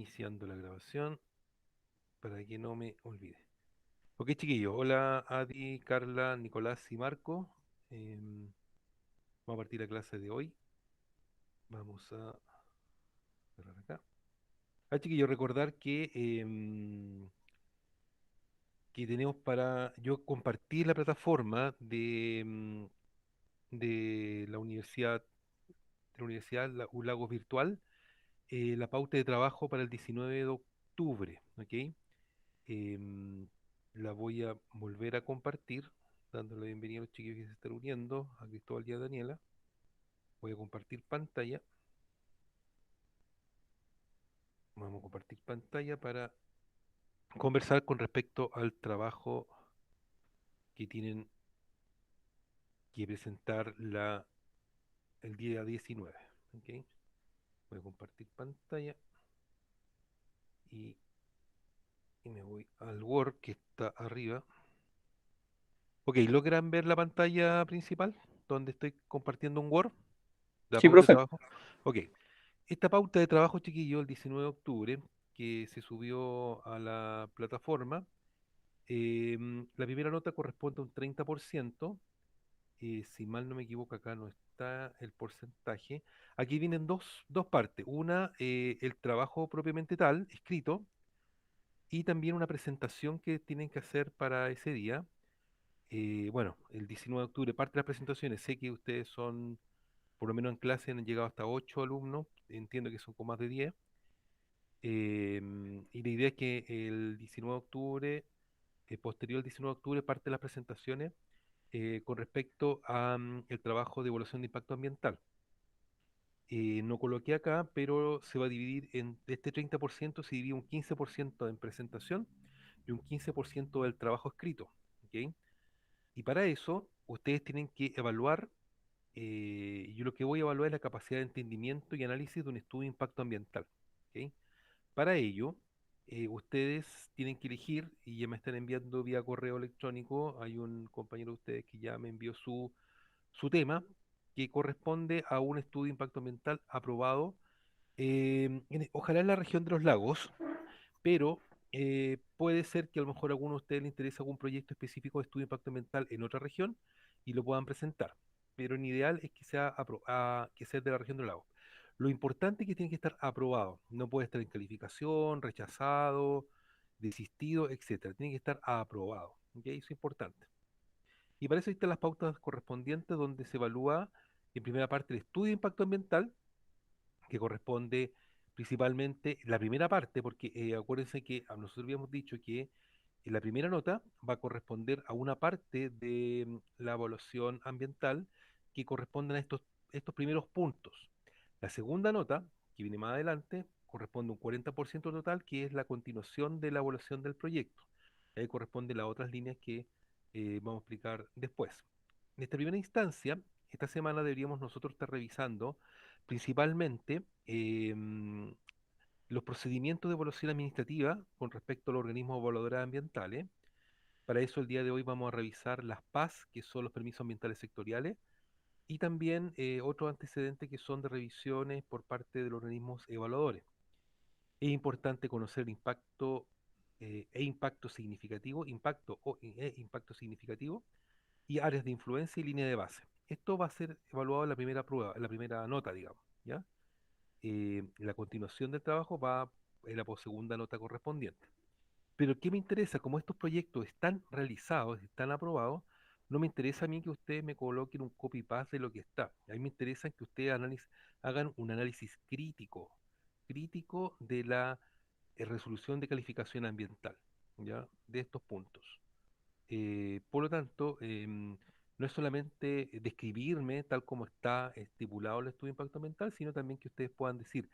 Iniciando la grabación para que no me olvide. Ok, chiquillos. Hola, Adi, Carla, Nicolás y Marco. Em, Vamos a partir la clase de hoy. Vamos a cerrar acá. Chiquillos, recordar que tenemos para yo compartir la plataforma de un Lagos Virtual, la pauta de trabajo para el 19 de octubre. ¿Ok? Em, la voy a volver a compartir, dándole la bienvenida a los chiquillos que se están uniendo, a Cristóbal y a Daniela. Voy a compartir pantalla. Vamos a compartir pantalla para conversar con respecto al trabajo que tienen que presentar el día 19. ¿Ok? Voy a compartir pantalla y, y me voy al Word que está arriba. Ok, ¿logran ver la pantalla principal donde estoy compartiendo un Word? La Sí, pauta de profe. trabajo. Ok. Esta pauta de trabajo, chiquillo, el 19 de octubre, que se subió a la plataforma, la primera nota corresponde a un 30%. Si mal no me equivoco, acá no está el porcentaje. Aquí vienen dos partes. Una, el trabajo propiamente tal, escrito, y también una presentación que tienen que hacer para ese día. Bueno, el 19 de octubre parte de las presentaciones. Sé que ustedes son, por lo menos en clase, han llegado hasta 8 alumnos. Entiendo que son con más de 10. Y la idea es que el 19 de octubre, posterior al 19 de octubre, parte de las presentaciones con respecto a el trabajo de evaluación de impacto ambiental. No coloqué acá, pero se va a dividir de este 30%, se divide un 15% en presentación y un 15% del trabajo escrito. ¿Ok? Y para eso, ustedes tienen que evaluar, yo lo que voy a evaluar es la capacidad de entendimiento y análisis de un estudio de impacto ambiental. ¿Ok? Para ello, ustedes tienen que elegir, y ya me están enviando vía correo electrónico, hay un compañero de ustedes que ya me envió su tema, que corresponde a un estudio de impacto ambiental aprobado, ojalá en la región de los lagos, pero puede ser que a lo mejor a alguno de ustedes les interese algún proyecto específico de estudio de impacto ambiental en otra región y lo puedan presentar. Pero en ideal es que que sea de la región de los lagos. Lo importante es que tiene que estar aprobado. No puede estar en calificación, rechazado, desistido, etcétera. Tiene que estar aprobado. ¿Ok? Eso es importante. Y para eso están las pautas correspondientes donde se evalúa en primera parte el estudio de impacto ambiental, que corresponde principalmente la primera parte, porque acuérdense que a nosotros habíamos dicho que la primera nota va a corresponder a una parte de la evaluación ambiental que corresponden a estos primeros puntos. La segunda nota, que viene más adelante, corresponde a un 40% total, que es la continuación de la evaluación del proyecto. Ahí corresponde las otras líneas que vamos a explicar después. En esta primera instancia, esta semana deberíamos nosotros estar revisando principalmente los procedimientos de evaluación administrativa con respecto a los organismos evaluadores ambientales. Para eso el día de hoy vamos a revisar las PAS, que son los permisos ambientales sectoriales, y también otros antecedentes que son de revisiones por parte de los organismos evaluadores. Es importante conocer el impacto impacto significativo, impacto significativo y áreas de influencia y línea de base. Esto va a ser evaluado en la primera prueba, en la primera nota, digamos, ¿ya? La continuación del trabajo va en la segunda nota correspondiente. Pero ¿qué me interesa? Como estos proyectos están realizados, están aprobados, no me interesa a mí que ustedes me coloquen un copy-paste de lo que está. A mí me interesa que ustedes hagan un análisis crítico de la resolución de calificación ambiental, ¿ya? De estos puntos. Por lo tanto, no es solamente describirme tal como está estipulado el estudio de impacto ambiental, sino también que ustedes puedan decir,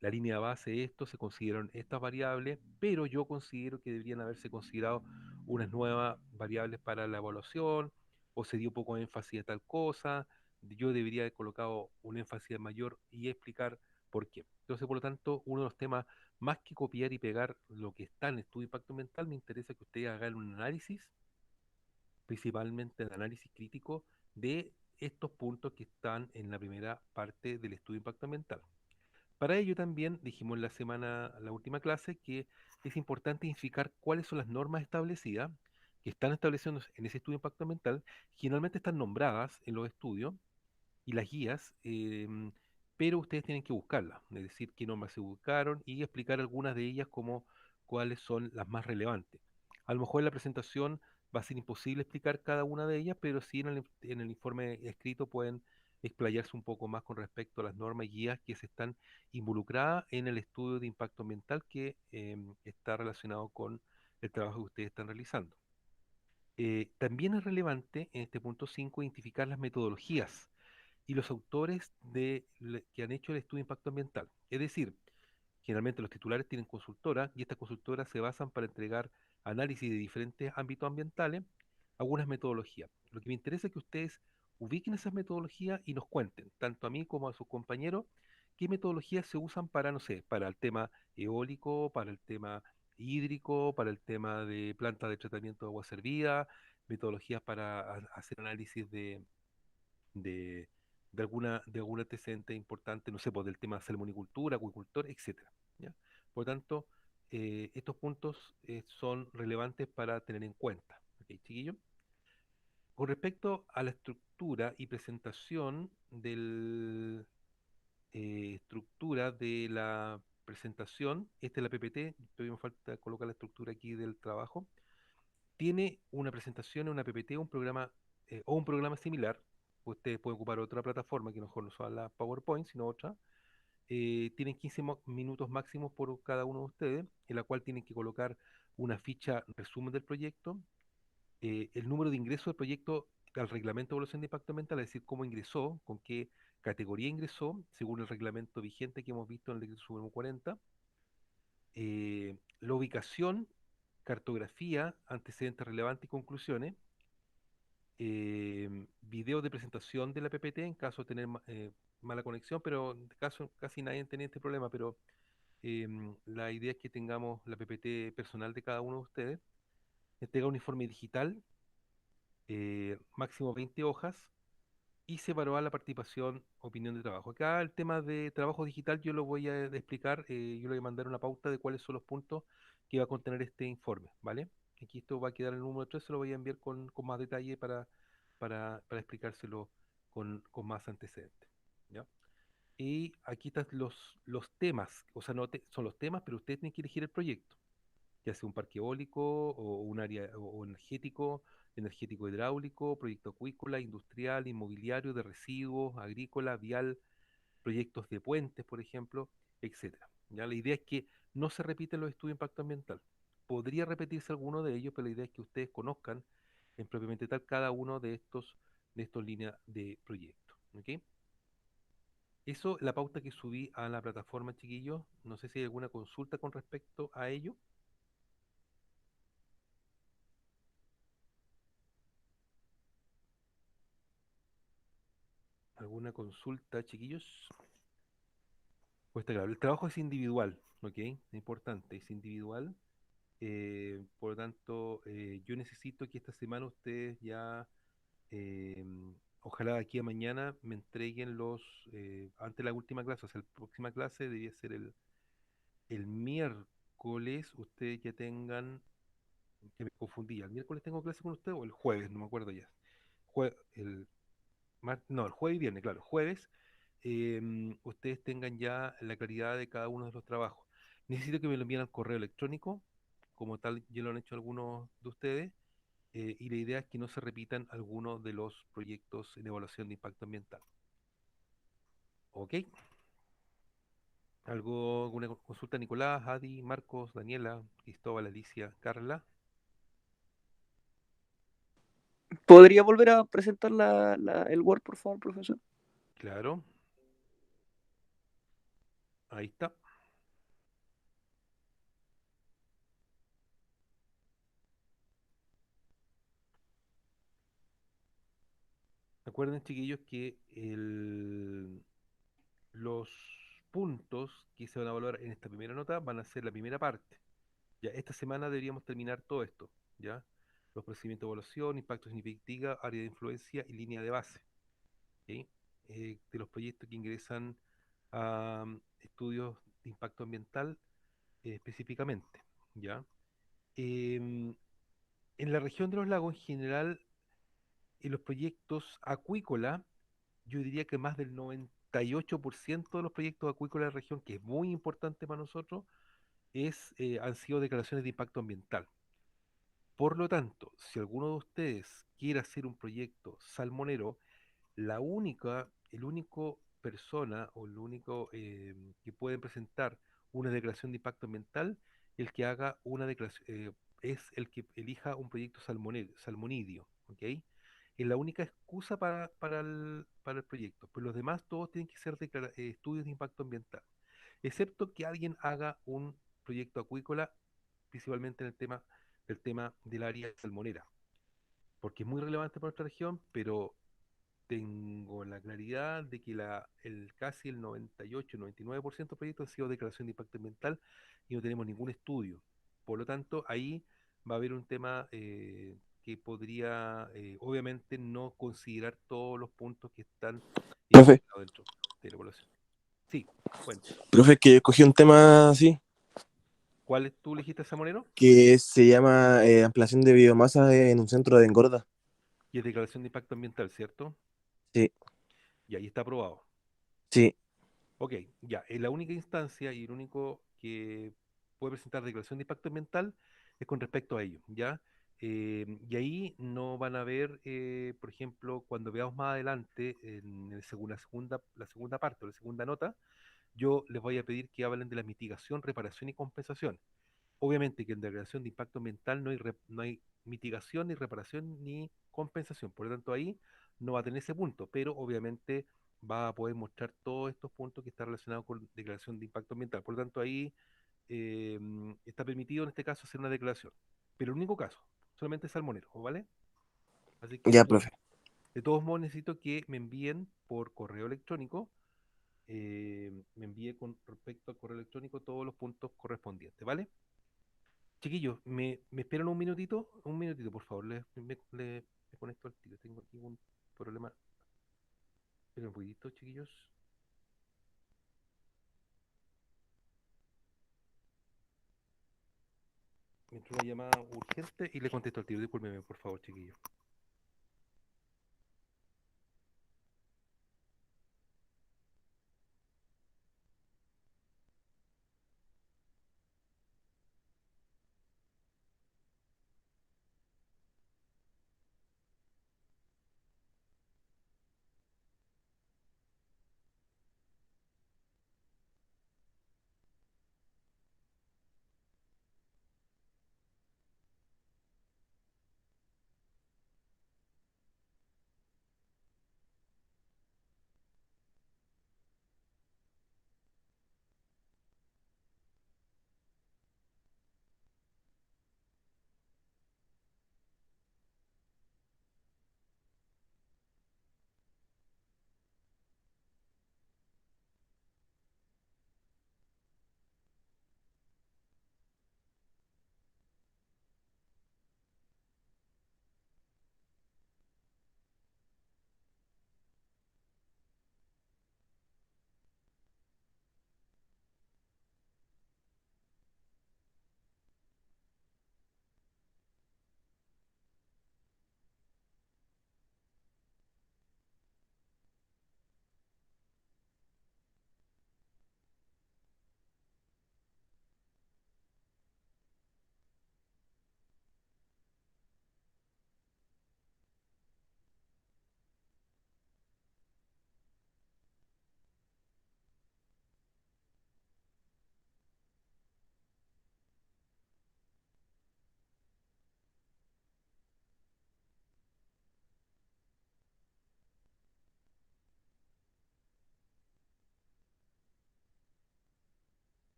la línea base de esto se consideraron estas variables, pero yo considero que deberían haberse considerado unas nuevas variables para la evaluación, o se dio poco énfasis a tal cosa, yo debería haber colocado un énfasis mayor y explicar por qué. Entonces, por lo tanto, uno de los temas, más que copiar y pegar lo que está en el estudio de impacto ambiental, me interesa que ustedes hagan un análisis, principalmente el análisis crítico de estos puntos que están en la primera parte del estudio de impacto ambiental. Para ello también dijimos la última clase, que es importante identificar cuáles son las normas establecidas, que están establecidas en ese estudio de impacto ambiental. Generalmente están nombradas en los estudios y las guías, pero ustedes tienen que buscarlas, es decir, qué normas se buscaron y explicar algunas de ellas como cuáles son las más relevantes. A lo mejor en la presentación va a ser imposible explicar cada una de ellas, pero sí en el informe escrito pueden explayarse un poco más con respecto a las normas y guías que se están involucradas en el estudio de impacto ambiental que está relacionado con el trabajo que ustedes están realizando. También es relevante en este punto 5 identificar las metodologías y los autores que han hecho el estudio de impacto ambiental. Es decir, generalmente los titulares tienen consultoras y estas consultoras se basan para entregar análisis de diferentes ámbitos ambientales, algunas metodologías. Lo que me interesa es que ustedes ubiquen esas metodologías y nos cuenten, tanto a mí como a sus compañeros, qué metodologías se usan para, no sé, para el tema eólico, para el tema hídrico, para el tema de plantas de tratamiento de agua servida, metodologías para hacer análisis de, de algún antecedente importante, no sé, pues del tema salmonicultura, acuicultor, etcétera, ¿ya? Por lo tanto, estos puntos son relevantes para tener en cuenta. ¿Ok, chiquillo? Con respecto a la estructura y presentación estructura de la presentación, esta es la PPT, todavía me falta colocar la estructura aquí del trabajo. Tiene una presentación, una PPT, un programa o un programa similar. Usted puede ocupar otra plataforma que no son la PowerPoint, sino otra. Tienen 15 minutos máximos por cada uno de ustedes, en la cual tienen que colocar una ficha resumen del proyecto, el número de ingreso del proyecto al reglamento de evaluación de impacto ambiental, es decir, cómo ingresó, con qué categoría ingresó, según el reglamento vigente que hemos visto en el decreto supremo 40, la ubicación, cartografía, antecedentes relevantes y conclusiones, videos de presentación de la PPT en caso de tener mala conexión, pero en este caso casi nadie tiene este problema, pero la idea es que tengamos la PPT personal de cada uno de ustedes, entrega un informe digital, máximo 20 hojas, y se evalúa la participación, opinión de trabajo. Acá el tema de trabajo digital yo lo voy a explicar, yo le voy a mandar una pauta de cuáles son los puntos que va a contener este informe, ¿vale? Aquí esto va a quedar en el número 3, se lo voy a enviar con más detalle para explicárselo con más antecedentes, ¿ya? Y aquí están los temas, o sea, no son los temas, pero ustedes tienen que elegir el proyecto, ya sea un parque eólico o un área o energético, energético hidráulico, proyecto acuícola, industrial, inmobiliario, de residuos, agrícola, vial, proyectos de puentes, por ejemplo, etcétera. Ya la idea es que no se repiten los estudios de impacto ambiental. Podría repetirse alguno de ellos, pero la idea es que ustedes conozcan en propiamente tal cada uno de estos líneas de proyecto. ¿Ok? Eso, la pauta que subí a la plataforma, chiquillos. No sé si hay alguna consulta con respecto a ello. ¿Alguna consulta, chiquillos? Pues está claro, el trabajo es individual, ¿ok? Es importante, es individual. Por lo tanto, yo necesito que esta semana ustedes ya, eh, ojalá de aquí a mañana, me entreguen antes de la última clase, o sea, la próxima clase debería ser el miércoles, ustedes ya tengan, que me confundí, ¿el miércoles tengo clase con ustedes o el jueves? No me acuerdo ya. El no, el jueves y viernes, claro, jueves, ustedes tengan ya la claridad de cada uno de los trabajos. Necesito que me lo envíen al correo electrónico, como tal ya lo han hecho algunos de ustedes, y la idea es que no se repitan algunos de los proyectos en evaluación de impacto ambiental. ¿Ok? ¿Alguna consulta, Nicolás, Adi, Marcos, Daniela, Cristóbal, Alicia, Carla? ¿Podría volver a presentar el Word, por favor, profesor? Claro, ahí está. Recuerden, chiquillos, que los puntos que se van a evaluar en esta primera nota van a ser la primera parte. Ya, esta semana deberíamos terminar todo esto, ¿ya? Los procedimientos de evaluación, impacto significativo, área de influencia y línea de base, ¿ok? De los proyectos que ingresan a estudios de impacto ambiental específicamente, ¿ya? Em, en la región de los lagos en general, en los proyectos acuícolas, yo diría que más del 98% de los proyectos acuícolas de la región, que es muy importante para nosotros, han sido declaraciones de impacto ambiental. Por lo tanto, si alguno de ustedes quiere hacer un proyecto salmonero, el único persona o el único que puede presentar una declaración de impacto ambiental, el que haga una declaración, es el que elija un proyecto salmonidio, ¿ok? Es la única excusa para el proyecto, pero los demás todos tienen que ser estudios de impacto ambiental, excepto que alguien haga un proyecto acuícola, principalmente en el tema del área salmonera, porque es muy relevante para nuestra región, pero tengo la claridad de que casi el 98-99% de proyectos han sido declaración de impacto ambiental y no tenemos ningún estudio. Por lo tanto, ahí va a haber un tema que podría, obviamente, no considerar todos los puntos que están Profe, considerados dentro de la evaluación. Sí, cuente. profe, que escogí un tema así, ¿Cuál tú elegiste, Samonero? que se llama ampliación de biomasa en un centro de engorda. Y es declaración de impacto ambiental, ¿cierto? Sí, Y ahí está aprobado. sí, Ok, ya, en la única instancia y el único que puede presentar declaración de impacto ambiental es con respecto a ello, ¿ya? Y ahí no van a ver, por ejemplo, cuando veamos más adelante, la segunda parte o la segunda nota, yo les voy a pedir que hablen de la mitigación, reparación y compensación. Obviamente que en declaración de impacto ambiental no hay mitigación, ni reparación, ni compensación. Por lo tanto, ahí no va a tener ese punto, pero obviamente va a poder mostrar todos estos puntos que están relacionados con declaración de impacto ambiental. Por lo tanto, ahí eh, está permitido en este caso hacer una declaración. Pero el único caso, solamente salmonero, ¿vale? Así que ya, profe. de todos modos necesito que me envíen por correo electrónico, me envíe con respecto al correo electrónico todos los puntos correspondientes, ¿vale? Chiquillos, ¿me esperan un minutito, por favor. Me conecto al tiro. Tengo aquí un problema. Esperen un poquitito, chiquillos. Me entró una llamada urgente y le contesto al tiro. Discúlpeme, por favor, chiquillos.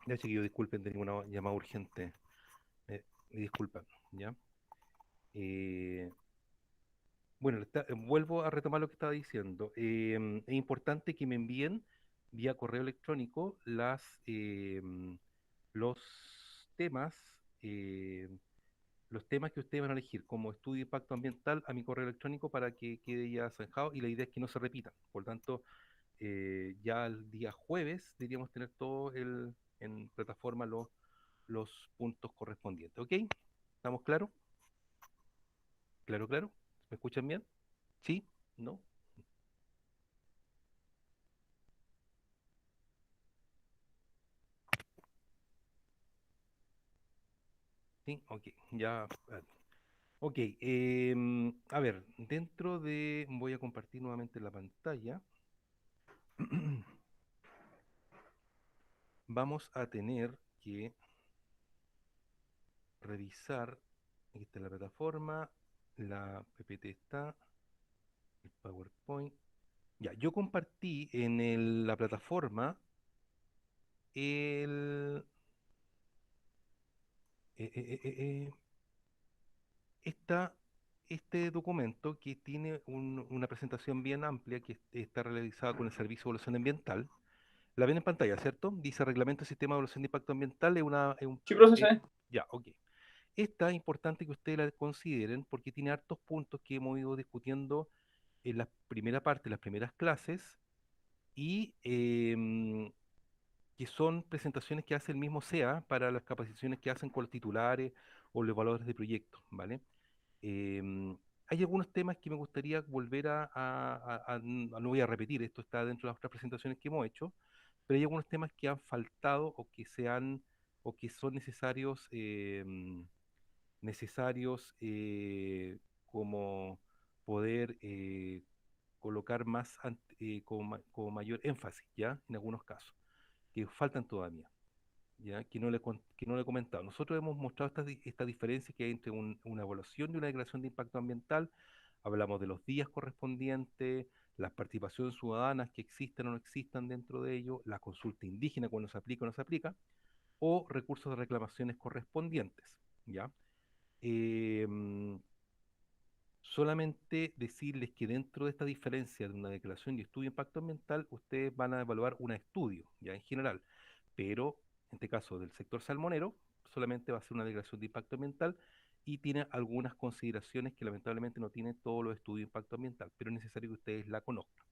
Ya, chiquillos, disculpen, tenía una llamada urgente. Me disculpan, ¿ya? Eh, bueno, vuelvo a retomar lo que estaba diciendo. Es importante que me envíen vía correo electrónico los temas, eh, los temas que ustedes van a elegir como estudio de impacto ambiental a mi correo electrónico para que quede ya zanjado y la idea es que no se repitan. Por tanto, ya el día jueves deberíamos tener en plataforma los puntos correspondientes. ¿Ok? ¿Estamos claros? Claro, claro. ¿Me escuchan bien? ¿Sí? ¿No? Sí, ok. Ya. Ok. A ver, voy a compartir nuevamente la pantalla. Vamos a tener que revisar. Aquí está la plataforma. La PPT está. El PowerPoint. Ya, yo compartí en la plataforma el, eh, esta, este documento que tiene una presentación bien amplia que está realizada con el Servicio de Evaluación Ambiental. La ven en pantalla, ¿cierto? Dice Reglamento del Sistema de Evaluación de Impacto Ambiental. Sí, profe, Ya, ok. Esta es importante que ustedes la consideren porque tiene hartos puntos que hemos ido discutiendo en la primera parte, las primeras clases, y que son presentaciones que hace el mismo SEA para las capacitaciones que hacen con los titulares o los evaluadores de proyectos, ¿vale? Em, Hay algunos temas que me gustaría volver no voy a repetir, esto está dentro de las otras presentaciones que hemos hecho, pero hay algunos temas que han faltado o que son necesarios como poder colocar como mayor énfasis, ¿ya? En algunos casos, que faltan todavía. ¿Ya? Que no le he comentado. Nosotros hemos mostrado esta diferencia que hay entre una evaluación y una declaración de impacto ambiental. Hablamos de los días correspondientes, las participaciones ciudadanas que existen o no existan dentro de ello, la consulta indígena cuando se aplica o no se aplica, o recursos de reclamaciones correspondientes. ¿Ya? Em, Solamente decirles que dentro de esta diferencia de una declaración y estudio de impacto ambiental, ustedes van a evaluar un estudio, ya en general, pero en este caso del sector salmonero, solamente va a ser una declaración de impacto ambiental y tiene algunas consideraciones que lamentablemente no tienen todos los estudios de impacto ambiental, pero es necesario que ustedes la conozcan.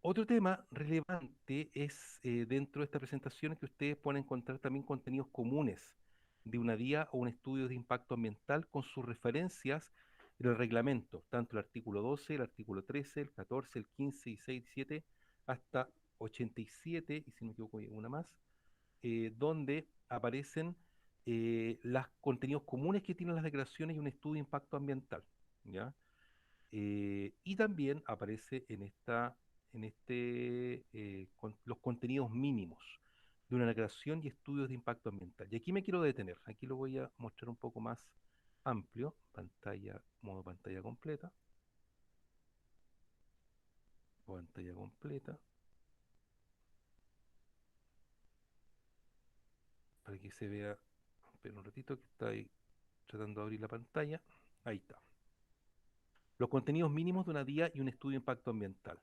Otro tema relevante es dentro de esta presentación que ustedes pueden encontrar también contenidos comunes de una guía o un estudio de impacto ambiental con sus referencias en el reglamento, tanto el artículo 12, el artículo 13, el 14, el 15, 16, 17, hasta 87, y si no me equivoco hay una más, donde aparecen los contenidos comunes que tienen las declaraciones y un estudio de impacto ambiental, ¿ya? Y también aparece los contenidos mínimos de una declaración y estudios de impacto ambiental. Y aquí me quiero detener, aquí lo voy a mostrar un poco más amplio, modo pantalla completa, para que se vea, espera un ratito que está ahí tratando de abrir la pantalla, ahí está. Los contenidos mínimos de una DIA y un estudio de impacto ambiental.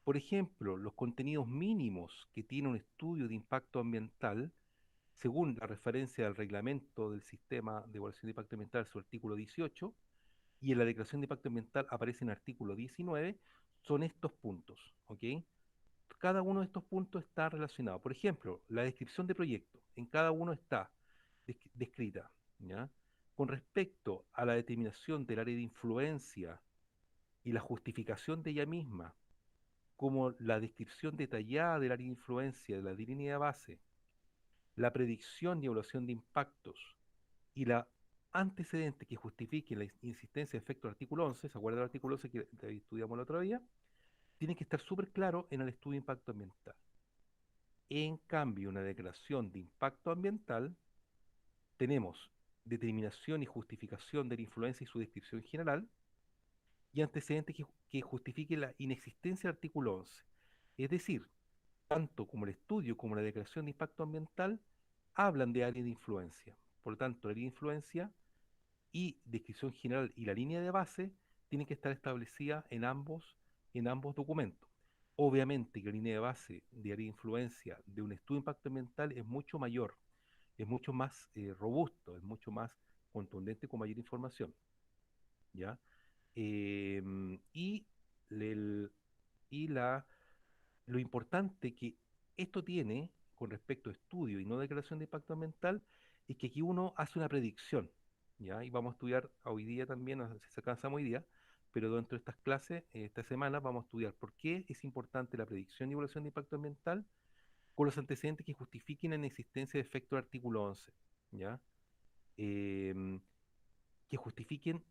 Por ejemplo, los contenidos mínimos que tiene un estudio de impacto ambiental, según la referencia del reglamento del sistema de evaluación de impacto ambiental, su artículo 18, y en la declaración de impacto ambiental aparece en el artículo 19, son estos puntos, ¿ok? Cada uno de estos puntos está relacionado. Por ejemplo, la descripción de proyecto, en cada uno está descrita, ¿ya? Con respecto a la determinación del área de influencia y la justificación de ella misma, como la descripción detallada del área de influencia de la línea base, la predicción y evaluación de impactos y la antecedente que justifique la insistencia de efecto del artículo 11, ¿se acuerda del artículo 11 que estudiamos la otra día? Tiene que estar súper claro en el estudio de impacto ambiental. En cambio, una declaración de impacto ambiental, tenemos determinación y justificación de la influencia y su descripción general, y antecedentes que justifiquen la inexistencia del artículo 11. Es decir, tanto como el estudio como la declaración de impacto ambiental hablan de área de influencia. Por lo tanto, la área de influencia y descripción general y la línea de base tienen que estar establecidas en ambos documentos. Obviamente que la línea de base de área de influencia de un estudio de impacto ambiental es mucho mayor, es mucho más robusto, es mucho más contundente con mayor información, ¿ya? Y, el- y lo importante que esto tiene con respecto a estudio y no declaración de impacto ambiental es que aquí uno hace una predicción, ¿ya? Y vamos a estudiar hoy día también, no sé si alcanzamos hoy día, pero dentro de estas clases, esta semana, vamos a estudiar por qué es importante la predicción y evaluación de impacto ambiental con los antecedentes que justifiquen la inexistencia de efecto del artículo 11, ¿ya? Em, que justifiquen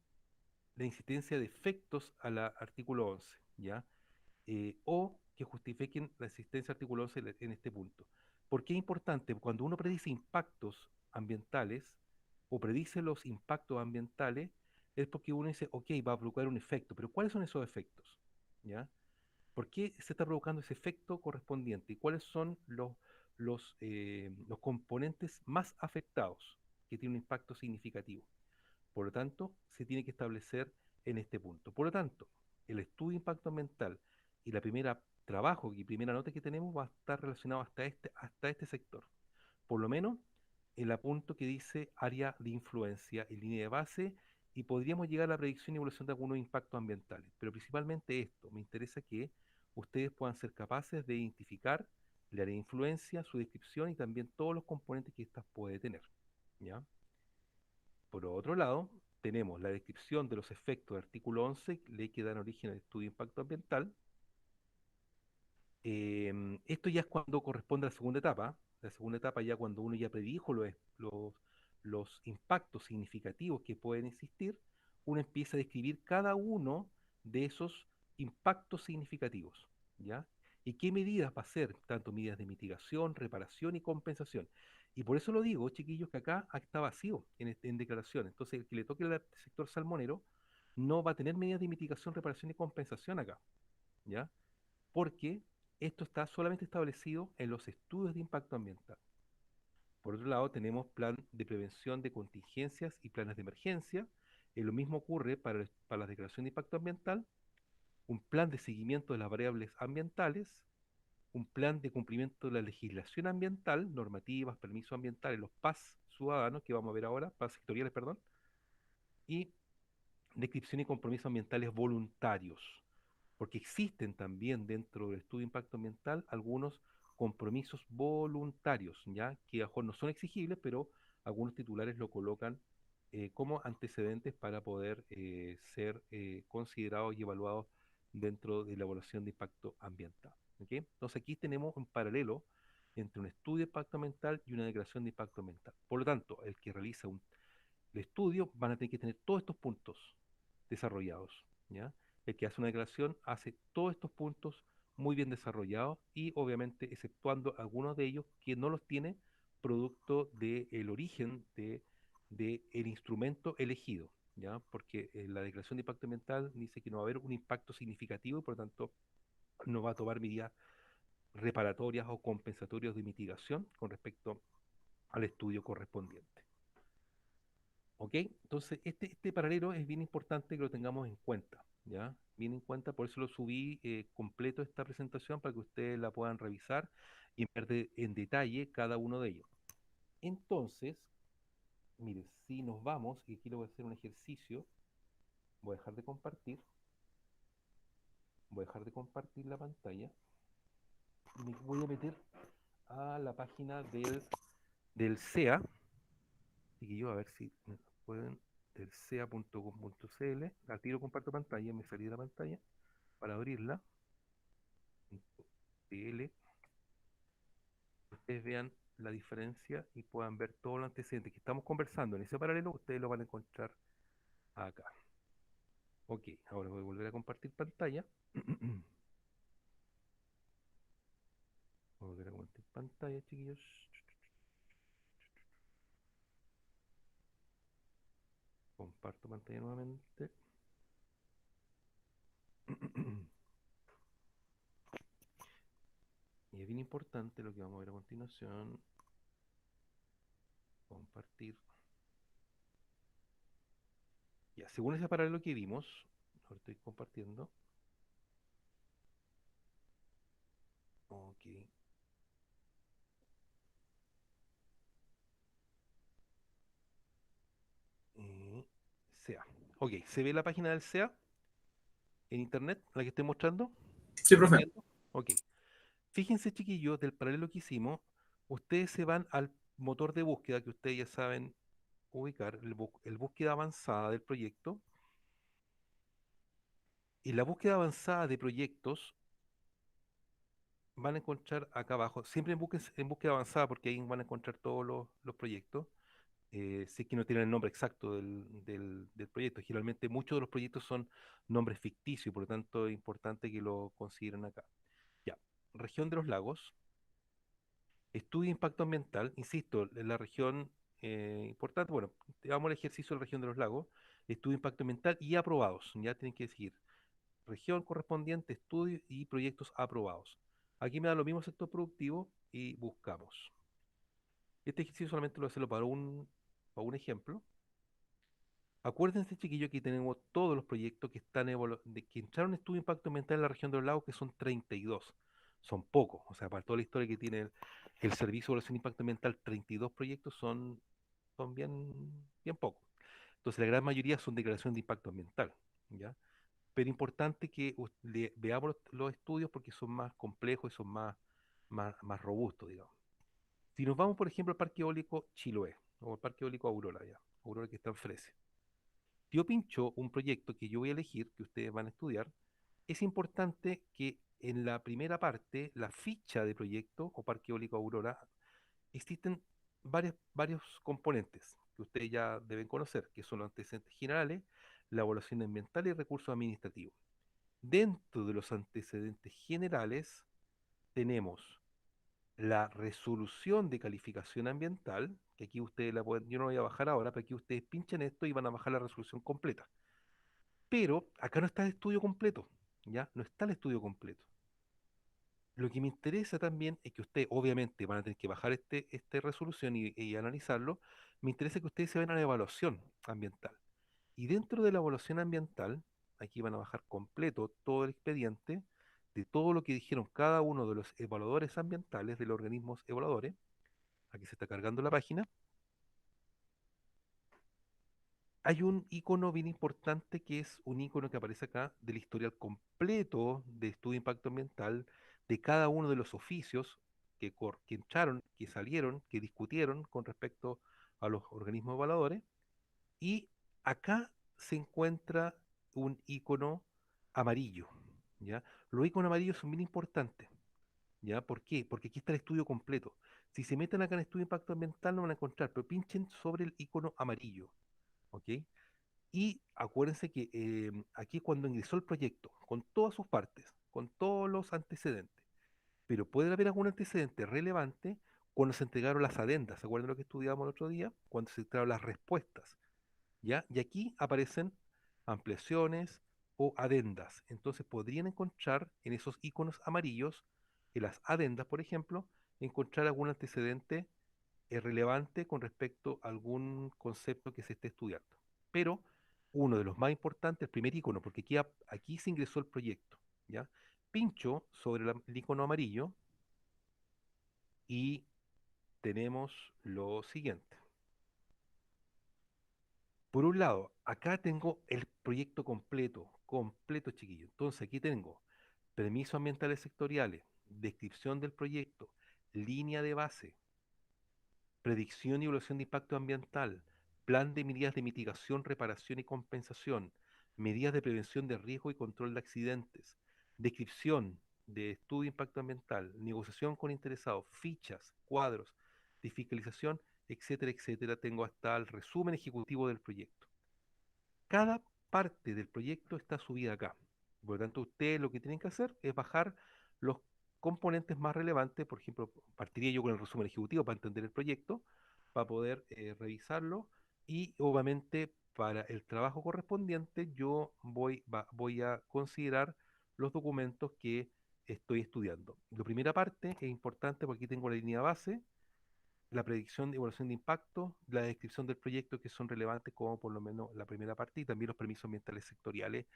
la existencia de efectos al artículo 11, ¿ya? O que justifiquen la existencia del artículo 11 en este punto. ¿Por qué es importante? Cuando uno predice impactos ambientales o predice los impactos ambientales, es porque uno dice, ok, va a provocar un efecto, pero ¿cuáles son esos efectos? ¿Ya? ¿Por qué se está provocando ese efecto correspondiente? ¿Y cuáles son los componentes más afectados que tienen un impacto significativo? Por lo tanto, se tiene que establecer en este punto. Por lo tanto, el estudio de impacto ambiental y la primera trabajo y primera nota que tenemos va a estar relacionado hasta este sector. Por lo menos el apunto que dice área de influencia en línea de base y podríamos llegar a la predicción y evaluación de algunos impactos ambientales. Pero principalmente esto, me interesa que ustedes puedan ser capaces de identificar el área de influencia, su descripción y también todos los componentes que ésta puede tener. ¿Ya? Por otro lado, tenemos la descripción de los efectos del artículo 11, ley que dan origen al estudio de impacto ambiental. Esto ya es cuando corresponde a la segunda etapa. La segunda etapa ya cuando uno ya predijo los impactos significativos que pueden existir, uno empieza a describir cada uno de esos impactos significativos, ¿ya? ¿Y qué medidas va a hacer? Tanto medidas de mitigación, reparación y compensación. Y por eso lo digo, chiquillos, que acá está vacío en declaración. Entonces, el que le toque el sector salmonero no va a tener medidas de mitigación, reparación y compensación acá, ¿ya? Porque esto está solamente establecido en los estudios de impacto ambiental. Por otro lado, tenemos plan de prevención de contingencias y planes de emergencia. Lo mismo ocurre para la declaración de impacto ambiental, un plan de seguimiento de las variables ambientales, un plan de cumplimiento de la legislación ambiental, normativas, permisos ambientales, los PAS ciudadanos, que vamos a ver ahora, PAS sectoriales, perdón, y descripción y compromisos ambientales voluntarios, porque existen también dentro del estudio de impacto ambiental algunos compromisos voluntarios, ya que a lo mejor no son exigibles, pero algunos titulares lo colocan como antecedentes para poder ser considerados y evaluados dentro de la evaluación de impacto ambiental. ¿Ok? Entonces aquí tenemos un paralelo entre un estudio de impacto ambiental y una declaración de impacto ambiental. Por lo tanto, el que realiza el estudio van a tener que tener todos estos puntos desarrollados, ¿ya? El que hace una declaración hace todos estos puntos muy bien desarrollados y obviamente exceptuando algunos de ellos que no los tiene producto del origen de el instrumento elegido, ¿ya? Porque la declaración de impacto ambiental dice que no va a haber un impacto significativo y por lo tanto no va a tomar medidas reparatorias o compensatorias de mitigación con respecto al estudio correspondiente. ¿Ok? Entonces, este paralelo es bien importante que lo tengamos en cuenta, ¿ya? Bien en cuenta, por eso lo subí completo esta presentación para que ustedes la puedan revisar y ver en detalle cada uno de ellos. Entonces, miren, si nos vamos, y aquí lo voy a hacer un ejercicio, voy a dejar de compartir, voy a dejar de compartir la pantalla y me voy a meter a la página del CEA, y yo a ver si pueden, del sea.com.cl, al tiro comparto pantalla, me salí de la pantalla para abrirla, .cl, ustedes vean la diferencia y puedan ver todo lo antecedente que estamos conversando en ese paralelo, ustedes lo van a encontrar acá. Ok, ahora voy a volver a compartir pantalla. Voy a volver a compartir pantalla, chiquillos. Comparto pantalla nuevamente. Y bien importante lo que vamos a ver a continuación. Compartir. Ya, según ese paralelo que vimos, lo estoy compartiendo. Ok. eh, SEA. Ok, ¿se ve la página del SEA en internet, la que estoy mostrando? Sí, ¿Están profe. viendo? Ok. Fíjense, chiquillos, del paralelo que hicimos, ustedes se van al motor de búsqueda que ustedes ya saben ubicar, el búsqueda avanzada del proyecto. Y la búsqueda avanzada de proyectos van a encontrar acá abajo, siempre en búsqueda avanzada porque ahí van a encontrar todos los proyectos, si es que no tienen el nombre exacto del proyecto. Generalmente muchos de los proyectos son nombres ficticios, por lo tanto es importante que lo consideren acá. Ya, región de los lagos, estudio de impacto ambiental, insisto, en la región importante, bueno, hagamos el ejercicio de la región de los lagos, estudio de impacto ambiental y aprobados, ya tienen que seguir región correspondiente, estudio y proyectos aprobados. Aquí me da lo mismo sector productivo y buscamos. Este ejercicio solamente lo hacerlo para un ejemplo. Acuérdense, chiquillos, que tenemos todos los proyectos que que entraron en estudio de impacto ambiental en la región de los lagos, que son 32. Son pocos, o sea, para toda la historia que tiene el Servicio de Evaluación de Impacto Ambiental, 32 proyectos son bien pocos. Entonces, la gran mayoría son declaraciones de impacto ambiental, ¿ya? Pero importante que veamos los estudios porque son más complejos y son más robustos, digamos. Si nos vamos, por ejemplo, al Parque Eólico Chiloé, o al Parque Eólico Aurora, ya, Aurora que está en Fresia. Tío Pincho, un proyecto que yo voy a elegir, que ustedes van a estudiar, es importante que en la primera parte, la ficha de proyecto o Parque Eólico Aurora, existen varios componentes que ustedes ya deben conocer, que son los antecedentes generales, la evaluación ambiental y recursos administrativos. Dentro de los antecedentes generales tenemos la resolución de calificación ambiental, que aquí ustedes la pueden, yo no voy a bajar ahora, pero aquí ustedes pinchan esto y van a bajar la resolución completa. Pero acá no está el estudio completo, ¿ya? No está el estudio completo. Lo que me interesa también es que ustedes, obviamente, van a tener que bajar esta resolución y analizarlo. Me interesa que ustedes se vayan a la evaluación ambiental. Y dentro de la evaluación ambiental, aquí van a bajar completo todo el expediente de todo lo que dijeron cada uno de los evaluadores ambientales, de los organismos evaluadores. Aquí se está cargando la página. Hay un icono bien importante que es un icono que aparece acá del historial completo de estudio de impacto ambiental de cada uno de los oficios que entraron, que salieron, que discutieron con respecto a los organismos evaluadores. Y acá se encuentra un icono amarillo, ¿ya? Los iconos amarillos son bien importantes, ¿ya? ¿Por qué? Porque aquí está el estudio completo. Si se meten acá en estudio de impacto ambiental no van a encontrar, pero pinchen sobre el icono amarillo, ¿ok? Y acuérdense que aquí cuando ingresó el proyecto, con todas sus partes, con todos los antecedentes, pero puede haber algún antecedente relevante cuando se entregaron las adendas. ¿Se acuerdan lo que estudiamos el otro día? Cuando se entregaron las respuestas. ¿Ya? Y aquí aparecen ampliaciones o adendas. Entonces podrían encontrar en esos iconos amarillos, en las adendas, por ejemplo, encontrar algún antecedente relevante con respecto a algún concepto que se esté estudiando. Pero uno de los más importantes, el primer icono, porque aquí se ingresó el proyecto, ¿ya? Pincho sobre el icono amarillo y tenemos lo siguiente. Por un lado, acá tengo el proyecto completo, chiquillo. Entonces, aquí tengo permisos ambientales sectoriales, descripción del proyecto, línea de base, predicción y evaluación de impacto ambiental, plan de medidas de mitigación, reparación y compensación, medidas de prevención de riesgo y control de accidentes, descripción de estudio de impacto ambiental, negociación con interesados, fichas, cuadros de fiscalización, etcétera, etcétera. Tengo hasta el resumen ejecutivo del proyecto. Cada parte del proyecto está subida acá. Por lo tanto, ustedes lo que tienen que hacer es bajar los componentes más relevantes. Por ejemplo, partiría yo con el resumen ejecutivo para entender el proyecto, para poder revisarlo y obviamente para el trabajo correspondiente yo voy a considerar los documentos que estoy estudiando. La primera parte es importante porque aquí tengo la línea base, la predicción de evaluación de impacto, la descripción del proyecto que son relevantes como por lo menos la primera parte y también los permisos ambientales sectoriales,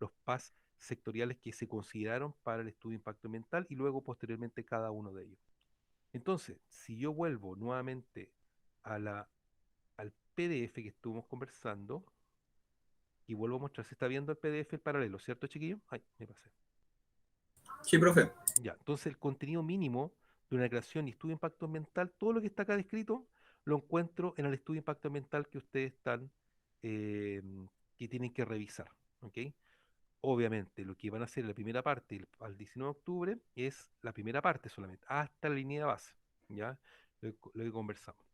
los PAS sectoriales que se consideraron para el estudio de impacto ambiental y luego posteriormente cada uno de ellos. Entonces, si yo vuelvo nuevamente a al PDF que estuvimos conversando y vuelvo a mostrar, se está viendo el PDF el paralelo, ¿cierto, chiquillo? Ay, me pasé. Sí, profe. Ya, entonces el contenido mínimo de una declaración y estudio de impacto ambiental, todo lo que está acá descrito, lo encuentro en el estudio de impacto ambiental que ustedes están, eh, que tienen que revisar, ¿ok? Obviamente, lo que van a hacer en la primera parte al 19 de octubre es la primera parte solamente, hasta la línea de base, ¿ya? Lo que conversamos.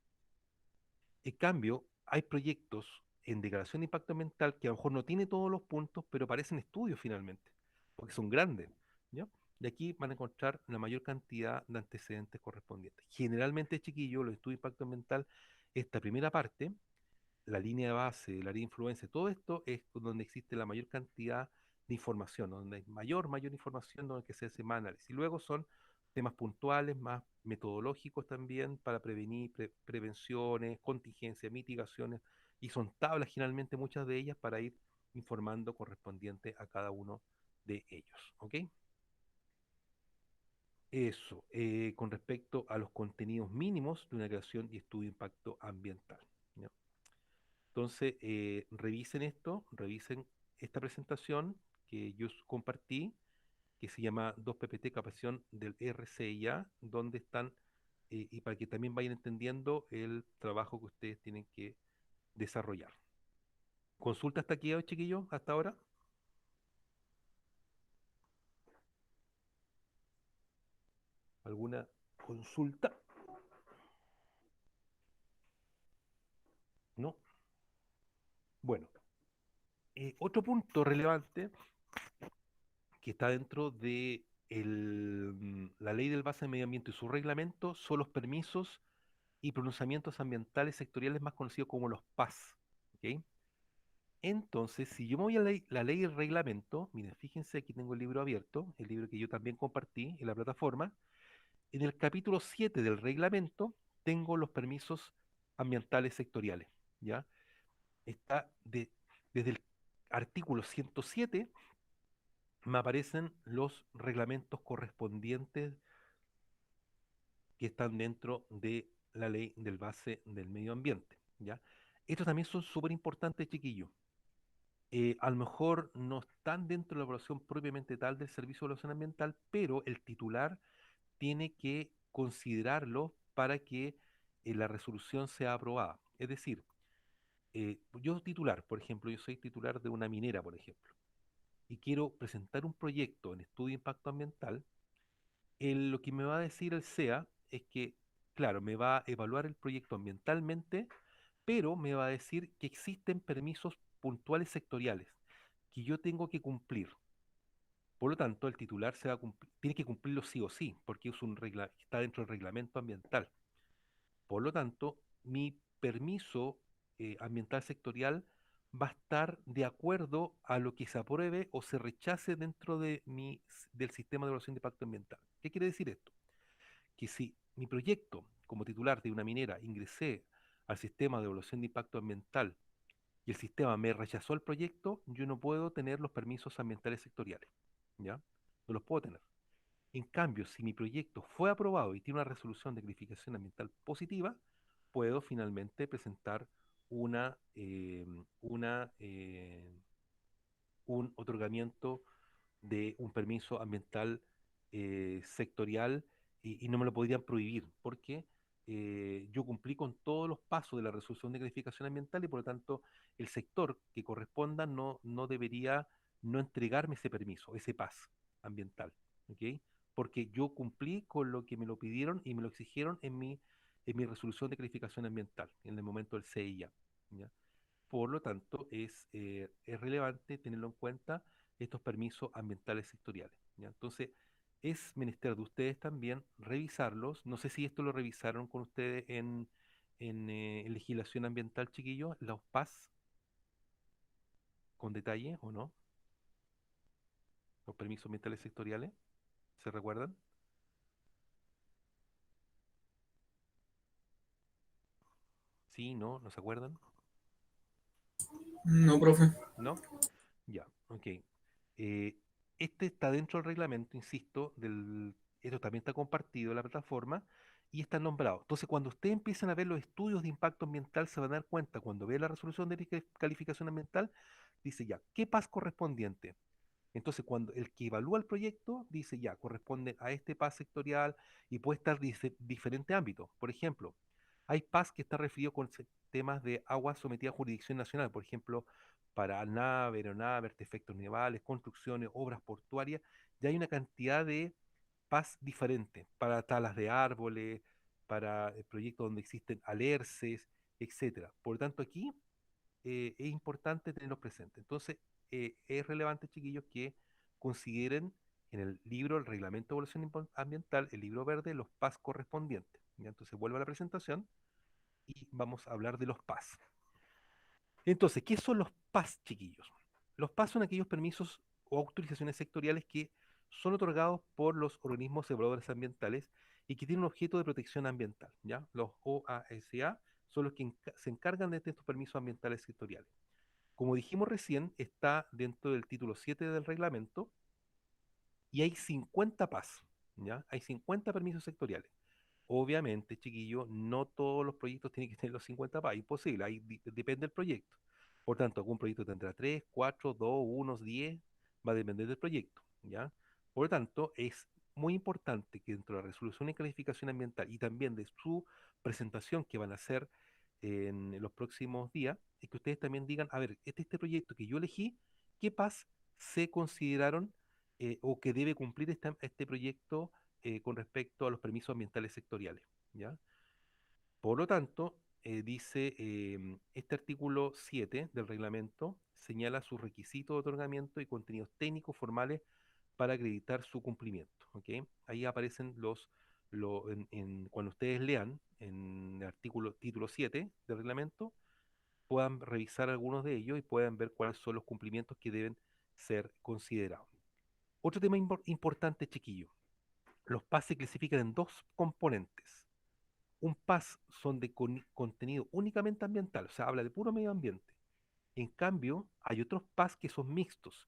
En cambio, hay proyectos en declaración de impacto ambiental que a lo mejor no tiene todos los puntos, pero parecen estudios finalmente, porque son grandes, ¿ya? Y aquí van a encontrar la mayor cantidad de antecedentes correspondientes. Generalmente, chiquillos, los estudios de impacto ambiental, esta primera parte, la línea de base, la línea de influencia, todo esto es donde existe la mayor cantidad de información, donde hay mayor información, donde que se hace más análisis. Y luego son temas puntuales, más metodológicos también para prevenir, prevenciones, contingencias, mitigaciones, y son tablas generalmente muchas de ellas para ir informando correspondiente a cada uno de ellos. ¿Ok? Eso, con respecto a los contenidos mínimos de una creación y estudio de impacto ambiental. ¿Ya? Entonces, revisen esto, revisen esta presentación que yo compartí, que se llama 2PPT Capacitación del RCIA, donde están, y para que también vayan entendiendo el trabajo que ustedes tienen que desarrollar. ¿Consulta hasta aquí, chiquillos, hasta ahora? ¿Alguna consulta? ¿No? Bueno, otro punto relevante que está dentro de la ley del base de medio ambiente y su reglamento son los permisos y pronunciamientos ambientales sectoriales más conocidos como los PAS. ¿Ok? Entonces, si yo me voy a la ley y el reglamento, miren, fíjense, aquí tengo el libro abierto, el libro que yo también compartí en la plataforma. En el capítulo 7 del reglamento tengo los permisos ambientales sectoriales, ¿ya? Está desde el artículo 107 me aparecen los reglamentos correspondientes que están dentro de la ley del base del medio ambiente, ¿ya? Estos también son súper importantes, chiquillos. A lo mejor no están dentro de la evaluación propiamente tal del servicio de evaluación ambiental, pero el titular tiene que considerarlo para que la resolución sea aprobada. Es decir, yo titular, por ejemplo, yo soy titular de una minera, por ejemplo, y quiero presentar un proyecto en estudio de impacto ambiental, lo que me va a decir el SEA es que, claro, me va a evaluar el proyecto ambientalmente, pero me va a decir que existen permisos puntuales sectoriales que yo tengo que cumplir. Por lo tanto, el titular tiene que cumplirlo sí o sí, porque está dentro del reglamento ambiental. Por lo tanto, mi permiso ambiental sectorial va a estar de acuerdo a lo que se apruebe o se rechace dentro del sistema de evaluación de impacto ambiental. ¿Qué quiere decir esto? Que si mi proyecto, como titular de una minera, ingresé al sistema de evaluación de impacto ambiental y el sistema me rechazó el proyecto, yo no puedo tener los permisos ambientales sectoriales, ¿ya? No los puedo tener. En cambio, si mi proyecto fue aprobado y tiene una resolución de calificación ambiental positiva, puedo finalmente presentar una, eh, una, eh, un otorgamiento de un permiso ambiental sectorial y no me lo podrían prohibir porque yo cumplí con todos los pasos de la resolución de calificación ambiental y por lo tanto el sector que corresponda no debería no entregarme ese permiso, ese PAS ambiental, ¿ok? Porque yo cumplí con lo que me lo pidieron y me lo exigieron en mi resolución de calificación ambiental, en el momento del CIA, ¿ya? Por lo tanto, es relevante tenerlo en cuenta estos permisos ambientales sectoriales, ¿ya? Entonces, es menester de ustedes también revisarlos. No sé si esto lo revisaron con ustedes en legislación ambiental, chiquillos, los PAS con detalle o no, los permisos ambientales sectoriales. ¿Se recuerdan? Sí, no, ¿no se acuerdan? No, profe. ¿No? Ya, ok. Este está dentro del reglamento, insisto, esto también está compartido en la plataforma y está nombrado. Entonces, cuando ustedes empiezan a ver los estudios de impacto ambiental, se van a dar cuenta, cuando ve la resolución de calificación ambiental, dice ya, ¿qué PAS correspondiente? Entonces, cuando el que evalúa el proyecto dice ya, corresponde a este PAS sectorial y puede estar diferentes ámbitos. Por ejemplo, hay PAS que está referido con temas de agua sometida a jurisdicción nacional, por ejemplo, para nave, aeronave, artefactos navales, construcciones, obras portuarias, ya hay una cantidad de PAS diferentes para talas de árboles, para proyectos donde existen alerces, etcétera. Por lo tanto, aquí es importante tenerlos presentes. Entonces, es relevante, chiquillos, que consideren en el libro, el Reglamento de Evaluación Ambiental, el libro verde, los PAS correspondientes. ¿Ya? Entonces, vuelvo a la presentación y vamos a hablar de los PAS. Entonces, ¿qué son los PAS, chiquillos? Los PAS son aquellos permisos o autorizaciones sectoriales que son otorgados por los organismos evaluadores ambientales y que tienen un objeto de protección ambiental, ¿ya? Los OASA son los que se encargan de estos permisos ambientales sectoriales. Como dijimos recién, está dentro del título 7 del reglamento y hay 50 PAS, ¿ya? Hay 50 permisos sectoriales. Obviamente, chiquillo, no todos los proyectos tienen que tener los 50 PAS, imposible, ahí depende del proyecto. Por tanto, algún proyecto tendrá 3, 4, 2, 1, 10, va a depender del proyecto, ¿ya? Por lo tanto, es muy importante que dentro de la resolución y calificación ambiental y también de su presentación que van a hacer en los próximos días, es que ustedes también digan, a ver, este proyecto que yo elegí, ¿qué PAS se consideraron o que debe cumplir este proyecto con respecto a los permisos ambientales sectoriales? ¿Ya? Por lo tanto, dice este artículo 7 del reglamento señala sus requisitos de otorgamiento y contenidos técnicos formales para acreditar su cumplimiento. ¿Ok? Ahí aparecen cuando ustedes lean en el artículo título 7 del reglamento, puedan revisar algunos de ellos y puedan ver cuáles son los cumplimientos que deben ser considerados. Otro tema importante, chiquillo. Los PAS se clasifican en dos componentes. Un PAS son de contenido únicamente ambiental, o sea, habla de puro medio ambiente. En cambio, hay otros PAS que son mixtos,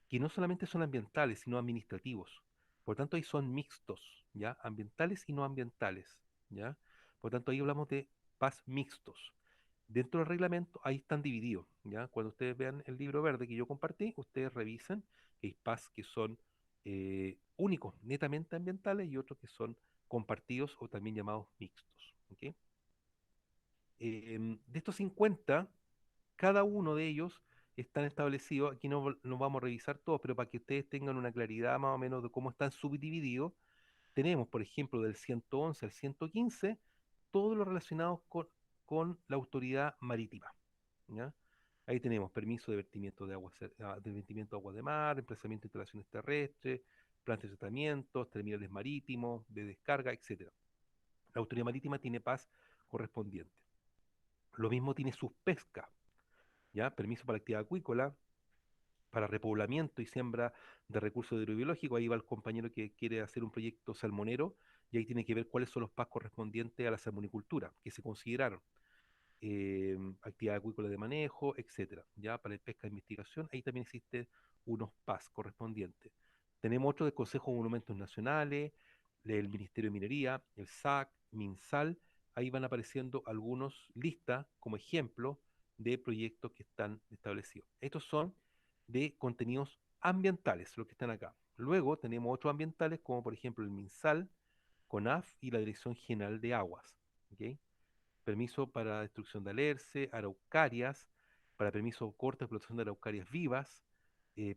que no solamente son ambientales, sino administrativos. Por tanto, ahí son mixtos, ¿ya? Ambientales y no ambientales, ¿ya? Por tanto, ahí hablamos de PAS mixtos. Dentro del reglamento, ahí están divididos, ¿ya? Cuando ustedes vean el libro verde que yo compartí, ustedes revisen que hay PAS que son únicos, netamente ambientales, y otros que son compartidos o también llamados mixtos, ¿ok? De estos 50 cada uno de ellos están establecidos, aquí no vamos a revisar todos, pero para que ustedes tengan una claridad más o menos de cómo están subdivididos, tenemos, por ejemplo, del 111 al 115, todo lo relacionado con la autoridad marítima, ¿ya? Ahí tenemos permiso de vertimiento de aguas, de vertimiento de aguas de mar, emplazamiento de instalaciones terrestres, plantas de tratamientos, terminales marítimos, de descarga, etcétera. La autoridad marítima tiene PAS correspondiente. Lo mismo tiene sus pescas, ¿ya? Permiso para actividad acuícola, para repoblamiento y siembra de recursos hidrobiológicos. Ahí va el compañero que quiere hacer un proyecto salmonero y ahí tiene que ver cuáles son los PAS correspondientes a la salmonicultura que se consideraron. Actividad acuícola de manejo, etcétera. Ya para el pesca de investigación, ahí también existen unos PAS correspondientes. Tenemos otro del Consejo de Monumentos Nacionales, del Ministerio de Minería, el SAC, MinSal. Ahí van apareciendo algunos listas como ejemplo de proyectos que están establecidos. Estos son de contenidos ambientales, los que están acá. Luego tenemos otros ambientales como por ejemplo el MinSal, CONAF y la Dirección General de Aguas. ¿Ok? Permiso para destrucción de alerce, araucarias, para permiso de corte de explotación de araucarias vivas,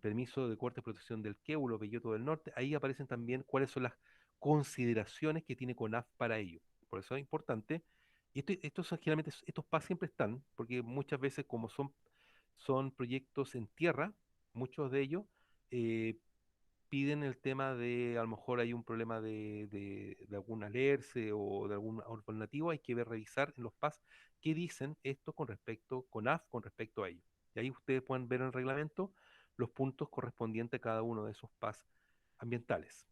permiso de corte de explotación del queulo, belloto del norte. Ahí aparecen también cuáles son las consideraciones que tiene CONAF para ello. Por eso es importante. Y estos son generalmente, estos PAS siempre están, porque muchas veces como son proyectos en tierra, muchos de ellos, eh, piden el tema de, a lo mejor hay un problema de algún alerce o de algún árbol nativo, hay que ver, revisar en los PAS qué dicen esto con respecto, con respecto a ello. Y ahí ustedes pueden ver en el reglamento los puntos correspondientes a cada uno de esos PAS ambientales.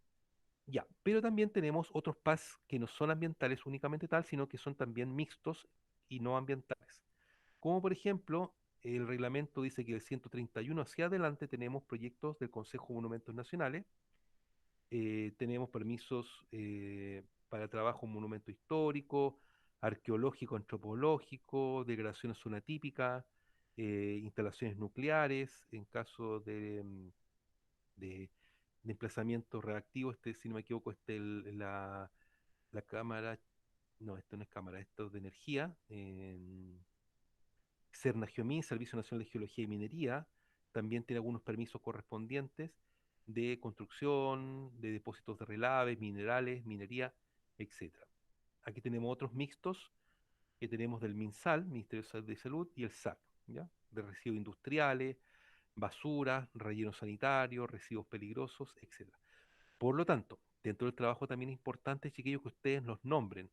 Ya, pero también tenemos otros PAS que no son ambientales únicamente tal, sino que son también mixtos y no ambientales. Como por ejemplo, el reglamento dice que del 131 hacia adelante tenemos proyectos del Consejo de Monumentos Nacionales, tenemos permisos para trabajo en monumento histórico, arqueológico, antropológico, degradación en zona típica, instalaciones nucleares, en caso de, de emplazamiento reactivo, si no me equivoco, la cámara, no, esto no es cámara, esto es de energía, Cernageomin, Servicio Nacional de Geología y Minería, también tiene algunos permisos correspondientes de construcción, de depósitos de relaves, minerales, minería, etcétera. Aquí tenemos otros mixtos que tenemos del MinSal, Ministerio de Salud, y el SAC, ¿ya? De residuos industriales, basura, relleno sanitario, residuos peligrosos, etcétera. Por lo tanto, dentro del trabajo también es importante, chiquillos, que ustedes los nombren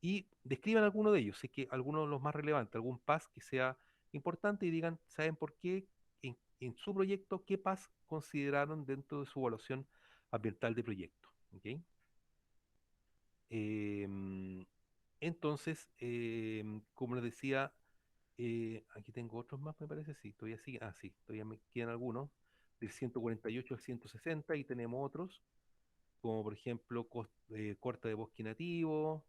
y describan alguno de ellos, sé que alguno de los más relevantes, algún PAS que sea importante y digan, ¿saben por qué? En su proyecto, ¿qué PAS consideraron dentro de su evaluación ambiental de proyecto? ¿Ok? Em, entonces, como les decía, aquí tengo otros más, me parece, sí, todavía sí, sí, todavía me quedan algunos, del 148 al 160 y tenemos otros como por ejemplo corta de bosque nativo,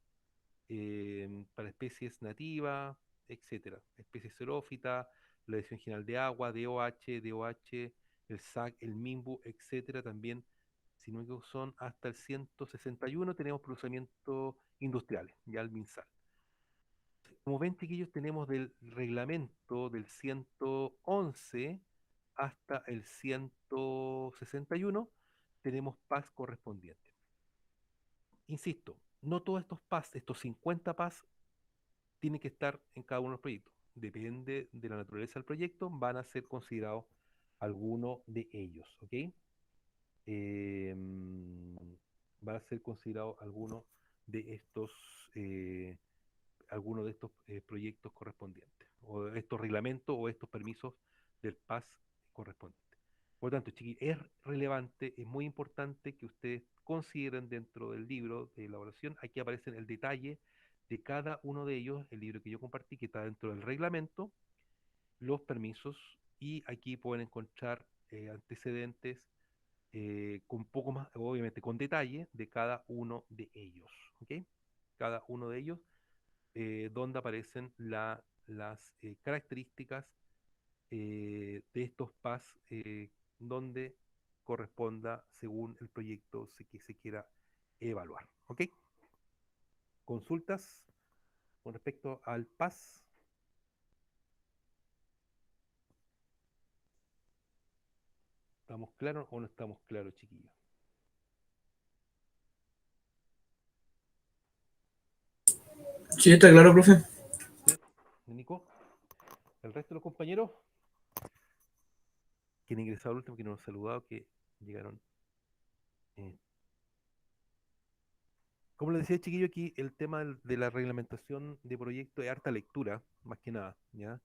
para especies nativas, etcétera. Especies xerófitas, la Dirección General de Agua, DOH, el SAC, el MIMBU, etcétera. También, si no me equivoco, son hasta el 161 tenemos procesamientos industriales, ya el MinSal. Como ven, chiquillos, tenemos del reglamento del 111 hasta el 161, tenemos PAS correspondientes. Insisto, no todos estos PAS, estos 50 PAS, tienen que estar en cada uno de los proyectos. Depende de la naturaleza del proyecto, van a ser considerados algunos de ellos, ¿ok? Van a ser considerados de estos, eh, algunos de estos proyectos correspondientes, o estos reglamentos o estos permisos del PAS correspondientes. Por lo tanto, chiqui, es relevante, es muy importante que ustedes consideren dentro del libro de elaboración, aquí aparece el detalle de cada uno de ellos, el libro que yo compartí, que está dentro del reglamento, los permisos, y aquí pueden encontrar antecedentes con poco más, obviamente con detalle, de cada uno de ellos, ¿ok? Cada uno de ellos, donde aparecen las características de estos PAS, donde corresponda según el proyecto que se quiera evaluar. ¿Ok? Consultas con respecto al PAS. ¿Estamos claros o no estamos claros, chiquillos? Sí, está claro, profe. ¿Sí? Nico, el resto de los compañeros que han ingresado al último, que no nos han saludado, que llegaron. eh. Como les decía, chiquillo, aquí el tema de la reglamentación de proyectos es harta lectura, más que nada, ¿ya?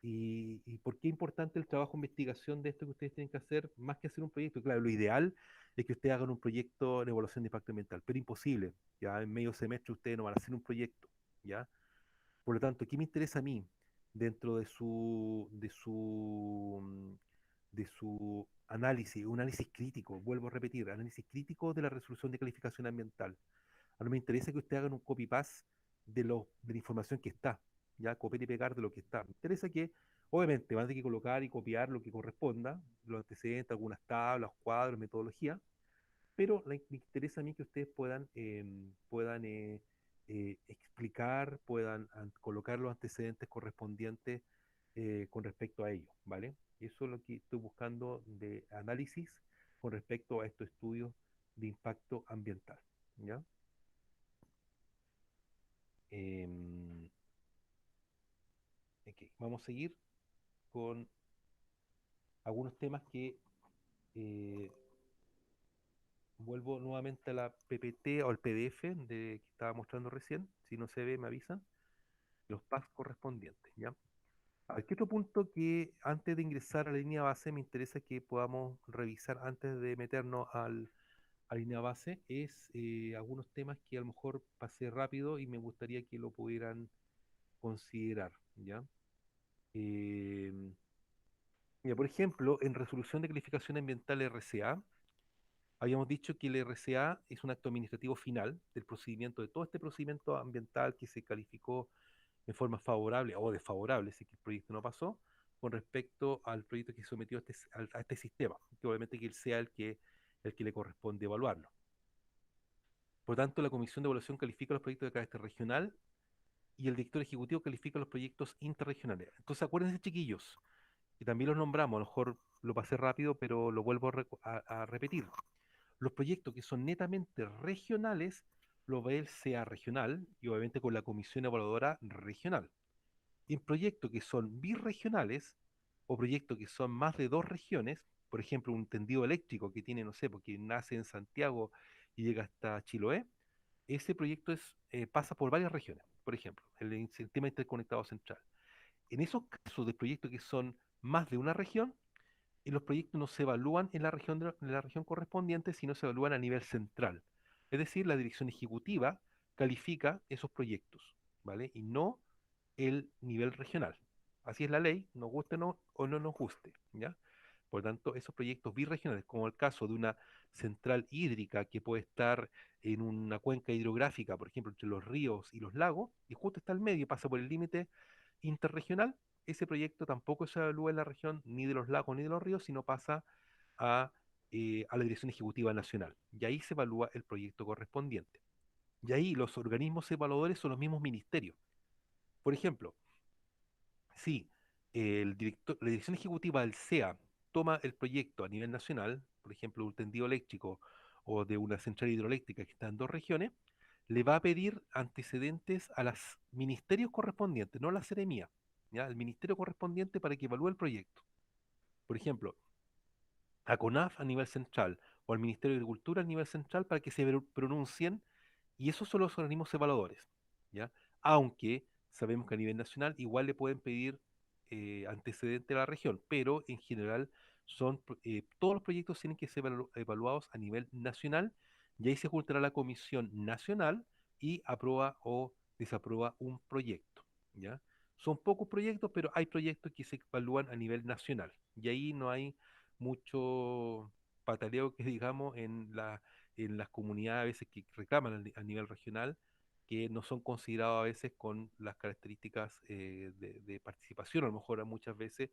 Y por qué es importante el trabajo de investigación de esto que ustedes tienen que hacer, más que hacer un proyecto. Claro, lo ideal es que ustedes hagan un proyecto de evaluación de impacto ambiental, pero imposible. Ya en medio semestre ustedes no van a hacer un proyecto, ¿ya? Por lo tanto, ¿qué me interesa a mí dentro de su análisis, un análisis crítico, vuelvo a repetir, análisis crítico de la resolución de calificación ambiental? A mí me interesa que ustedes hagan un copy-paste de la información que está, ya copiar y pegar de lo que está. Me interesa que, obviamente, van a tener que colocar y copiar lo que corresponda, los antecedentes, algunas tablas, cuadros, metodología, pero me interesa a mí que ustedes puedan explicar, puedan colocar los antecedentes correspondientes con respecto a ello, ¿vale? Eso es lo que estoy buscando de análisis con respecto a estos estudios de impacto ambiental, ¿ya? Em, ok, vamos a seguir con algunos temas que eh, vuelvo nuevamente a la PPT o al PDF que estaba mostrando recién. Si no se ve, me avisan. Los PAS correspondientes, ¿ya? A ver, ¿qué otro punto que antes de ingresar a la línea base me interesa que podamos revisar antes de meternos a la línea base, es algunos temas que a lo mejor pasé rápido y me gustaría que lo pudieran considerar, ¿ya? Eh, Mira, por ejemplo, en resolución de calificación ambiental RCA, habíamos dicho que el RCA es un acto administrativo final del procedimiento, de todo este procedimiento ambiental que se calificó en forma favorable o desfavorable, si es que el proyecto no pasó, con respecto al proyecto que se sometió a este sistema, que obviamente que él sea el que le corresponde evaluarlo. Por tanto, la Comisión de Evaluación califica los proyectos de carácter regional y el director ejecutivo califica los proyectos interregionales. Entonces, acuérdense, chiquillos, y también los nombramos, a lo mejor lo pasé rápido, pero lo vuelvo a repetir. Los proyectos que son netamente regionales lo ve el CA regional y obviamente con la comisión evaluadora regional. Y en proyectos que son birregionales o proyectos que son más de dos regiones, por ejemplo, un tendido eléctrico que tiene, no sé, porque nace en Santiago y llega hasta Chiloé, ese proyecto pasa por varias regiones. Por ejemplo, el sistema interconectado central. En esos casos de proyectos que son más de una región, y los proyectos no se evalúan en la región correspondiente, sino se evalúan a nivel central. Es decir, la dirección ejecutiva califica esos proyectos, ¿vale? Y no el nivel regional. Así es la ley, nos guste o no nos guste, ¿ya? Por lo tanto, esos proyectos birregionales, como el caso de una central hídrica que puede estar en una cuenca hidrográfica, por ejemplo, entre los ríos y los lagos, y justo está al medio, pasa por el límite interregional, ese proyecto tampoco se evalúa en la región ni de los lagos ni de los ríos, sino pasa a, a la Dirección Ejecutiva Nacional. Y ahí se evalúa el proyecto correspondiente. Y ahí los organismos evaluadores son los mismos ministerios. Por ejemplo, si la Dirección Ejecutiva del CEA toma el proyecto a nivel nacional, por ejemplo, un tendido eléctrico o de una central hidroeléctrica que está en dos regiones, le va a pedir antecedentes a los ministerios correspondientes, no a la seremía, ¿ya? El ministerio correspondiente para que evalúe el proyecto. Por ejemplo, a CONAF a nivel central o al Ministerio de Agricultura a nivel central para que se pronuncien, y esos son los organismos evaluadores, ¿ya? Aunque sabemos que a nivel nacional igual le pueden pedir antecedente a la región, pero en general todos los proyectos tienen que ser evaluados a nivel nacional, y ahí se juntará la comisión nacional y aprueba o desaprueba un proyecto, ¿ya? Son pocos proyectos, pero hay proyectos que se evalúan a nivel nacional, y ahí no hay mucho pataleo que digamos en las comunidades a veces que reclaman a nivel regional, que no son considerados a veces con las características de participación, a lo mejor muchas veces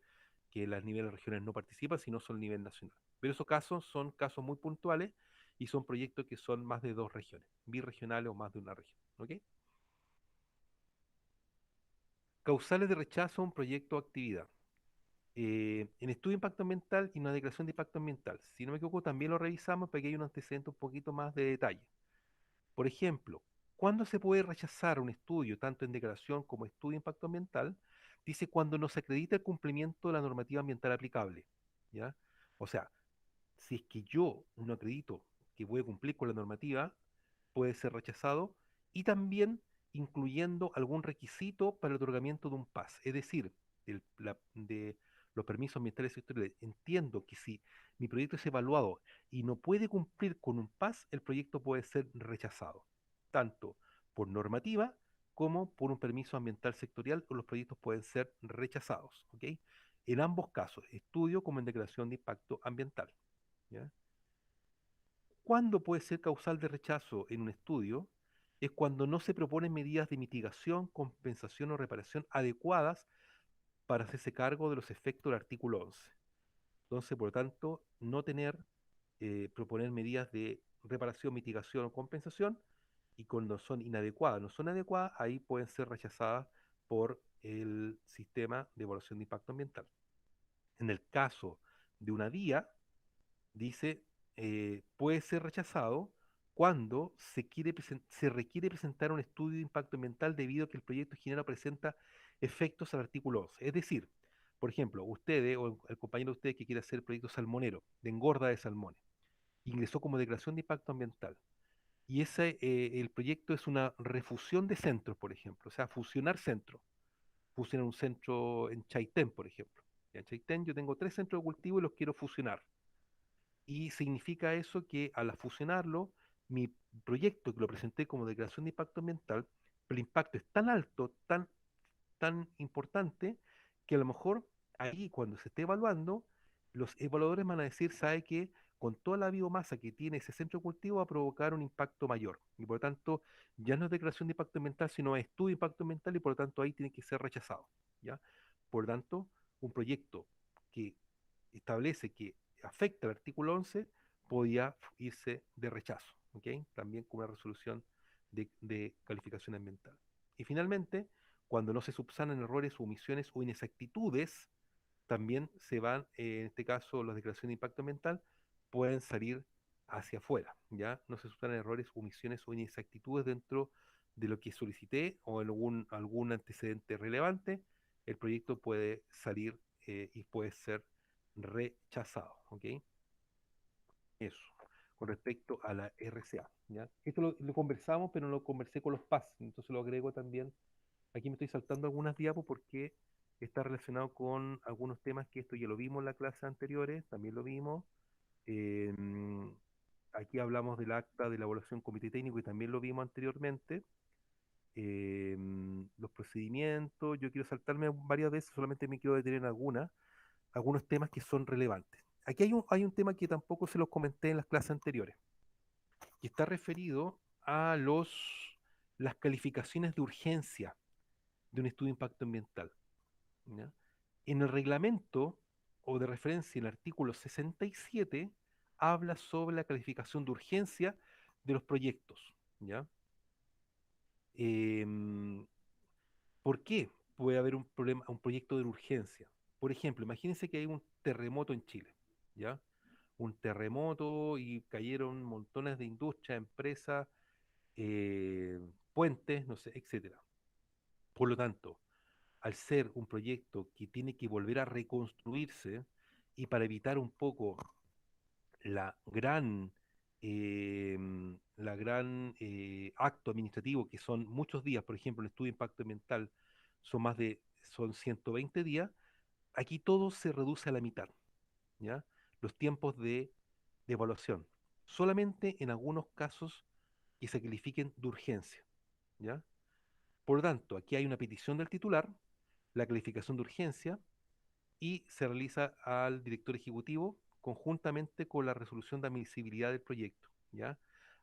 que las niveles regionales no participan, sino son a nivel nacional. Pero esos casos son casos muy puntuales y son proyectos que son más de dos regiones, birregionales o más de una región. ¿Ok? Causales de rechazo a un proyecto o actividad. En estudio de impacto ambiental y una declaración de impacto ambiental. Si no me equivoco, también lo revisamos, pero aquí hay un antecedente un poquito más de detalle. Por ejemplo, ¿cuándo se puede rechazar un estudio, tanto en declaración como estudio de impacto ambiental? Dice cuando no se acredita el cumplimiento de la normativa ambiental aplicable, ¿ya? O sea, si es que yo no acredito que voy a cumplir con la normativa, puede ser rechazado y también incluyendo algún requisito para el otorgamiento de un PAS. Es decir, de los permisos ambientales sectoriales. Entiendo que si mi proyecto es evaluado y no puede cumplir con un PAS, el proyecto puede ser rechazado, tanto por normativa como por un permiso ambiental sectorial, o los proyectos pueden ser rechazados, ¿ok? En ambos casos, estudio como en declaración de impacto ambiental, ¿ya? ¿Cuándo puede ser causal de rechazo en un estudio? Es cuando no se proponen medidas de mitigación, compensación o reparación adecuadas para hacerse cargo de los efectos del artículo 11. Entonces, por lo tanto, no proponer medidas de reparación, mitigación o compensación, y cuando son inadecuadas, no son adecuadas, ahí pueden ser rechazadas por el sistema de evaluación de impacto ambiental. En el caso de una vía, dice, puede ser rechazado cuando se requiere presentar un estudio de impacto ambiental debido a que el proyecto general presenta efectos al artículo 11. Es decir, por ejemplo, ustedes o el compañero de ustedes que quiere hacer el proyecto salmonero, de engorda de salmones, ingresó como declaración de impacto ambiental. Y el proyecto es una refusión de centros, por ejemplo, o sea, fusionar centros. Fusionar un centro en Chaitén, por ejemplo. En Chaitén yo tengo 3 centros de cultivo y los quiero fusionar. Y significa eso que al fusionarlo, mi proyecto que lo presenté como declaración de impacto ambiental, el impacto es tan alto, tan importante, que a lo mejor ahí cuando se esté evaluando, los evaluadores van a decir, sabe que con toda la biomasa que tiene ese centro de cultivo va a provocar un impacto mayor. Y por lo tanto, ya no es declaración de impacto ambiental, sino es estudio de impacto ambiental y por lo tanto ahí tiene que ser rechazado. ¿Ya? Por lo tanto, un proyecto que establece que afecta al artículo 11 podía irse de rechazo, ¿ok? También con una resolución de calificación ambiental. Y finalmente, cuando no se subsanan errores, omisiones o inexactitudes, también se van, en este caso, las declaraciones de impacto ambiental pueden salir hacia afuera, ¿ya? No se subsanan errores, omisiones o inexactitudes dentro de lo que solicité o en algún antecedente relevante, el proyecto puede salir y puede ser rechazado, ¿ok? Eso, con respecto a la RCA, ¿ya? Esto lo conversamos, pero no lo conversé con los PAS, entonces lo agrego también. Aquí me estoy saltando algunas diapos porque está relacionado con algunos temas que esto ya lo vimos en la clase anteriores, también lo vimos. Eh, Aquí hablamos del acta de la evaluación comité técnico y también lo vimos anteriormente. Eh, los procedimientos, yo quiero saltarme varias veces, solamente me quiero detener en algunos temas que son relevantes. Aquí hay un tema que tampoco se los comenté en las clases anteriores, que está referido a las calificaciones de urgencia de un estudio de impacto ambiental. ¿Ya? En el reglamento o de referencia, el artículo 67 habla sobre la calificación de urgencia de los proyectos. ¿Ya? Em, ¿Por qué puede haber un problema, un proyecto de urgencia? Por ejemplo, imagínense que hay un terremoto en Chile, ¿ya? Un terremoto y cayeron montones de industrias, empresas, puentes, no sé, etcétera. Por lo tanto, al ser un proyecto que tiene que volver a reconstruirse y para evitar un poco la gran, eh, acto administrativo que son muchos días, por ejemplo, el estudio de impacto ambiental son 120 días, aquí todo se reduce a la mitad, ¿ya? Los tiempos de evaluación, solamente en algunos casos que se califiquen de urgencia, ¿ya? Por lo tanto, aquí hay una petición del titular, la calificación de urgencia, y se realiza al director ejecutivo conjuntamente con la resolución de admisibilidad del proyecto, ¿ya?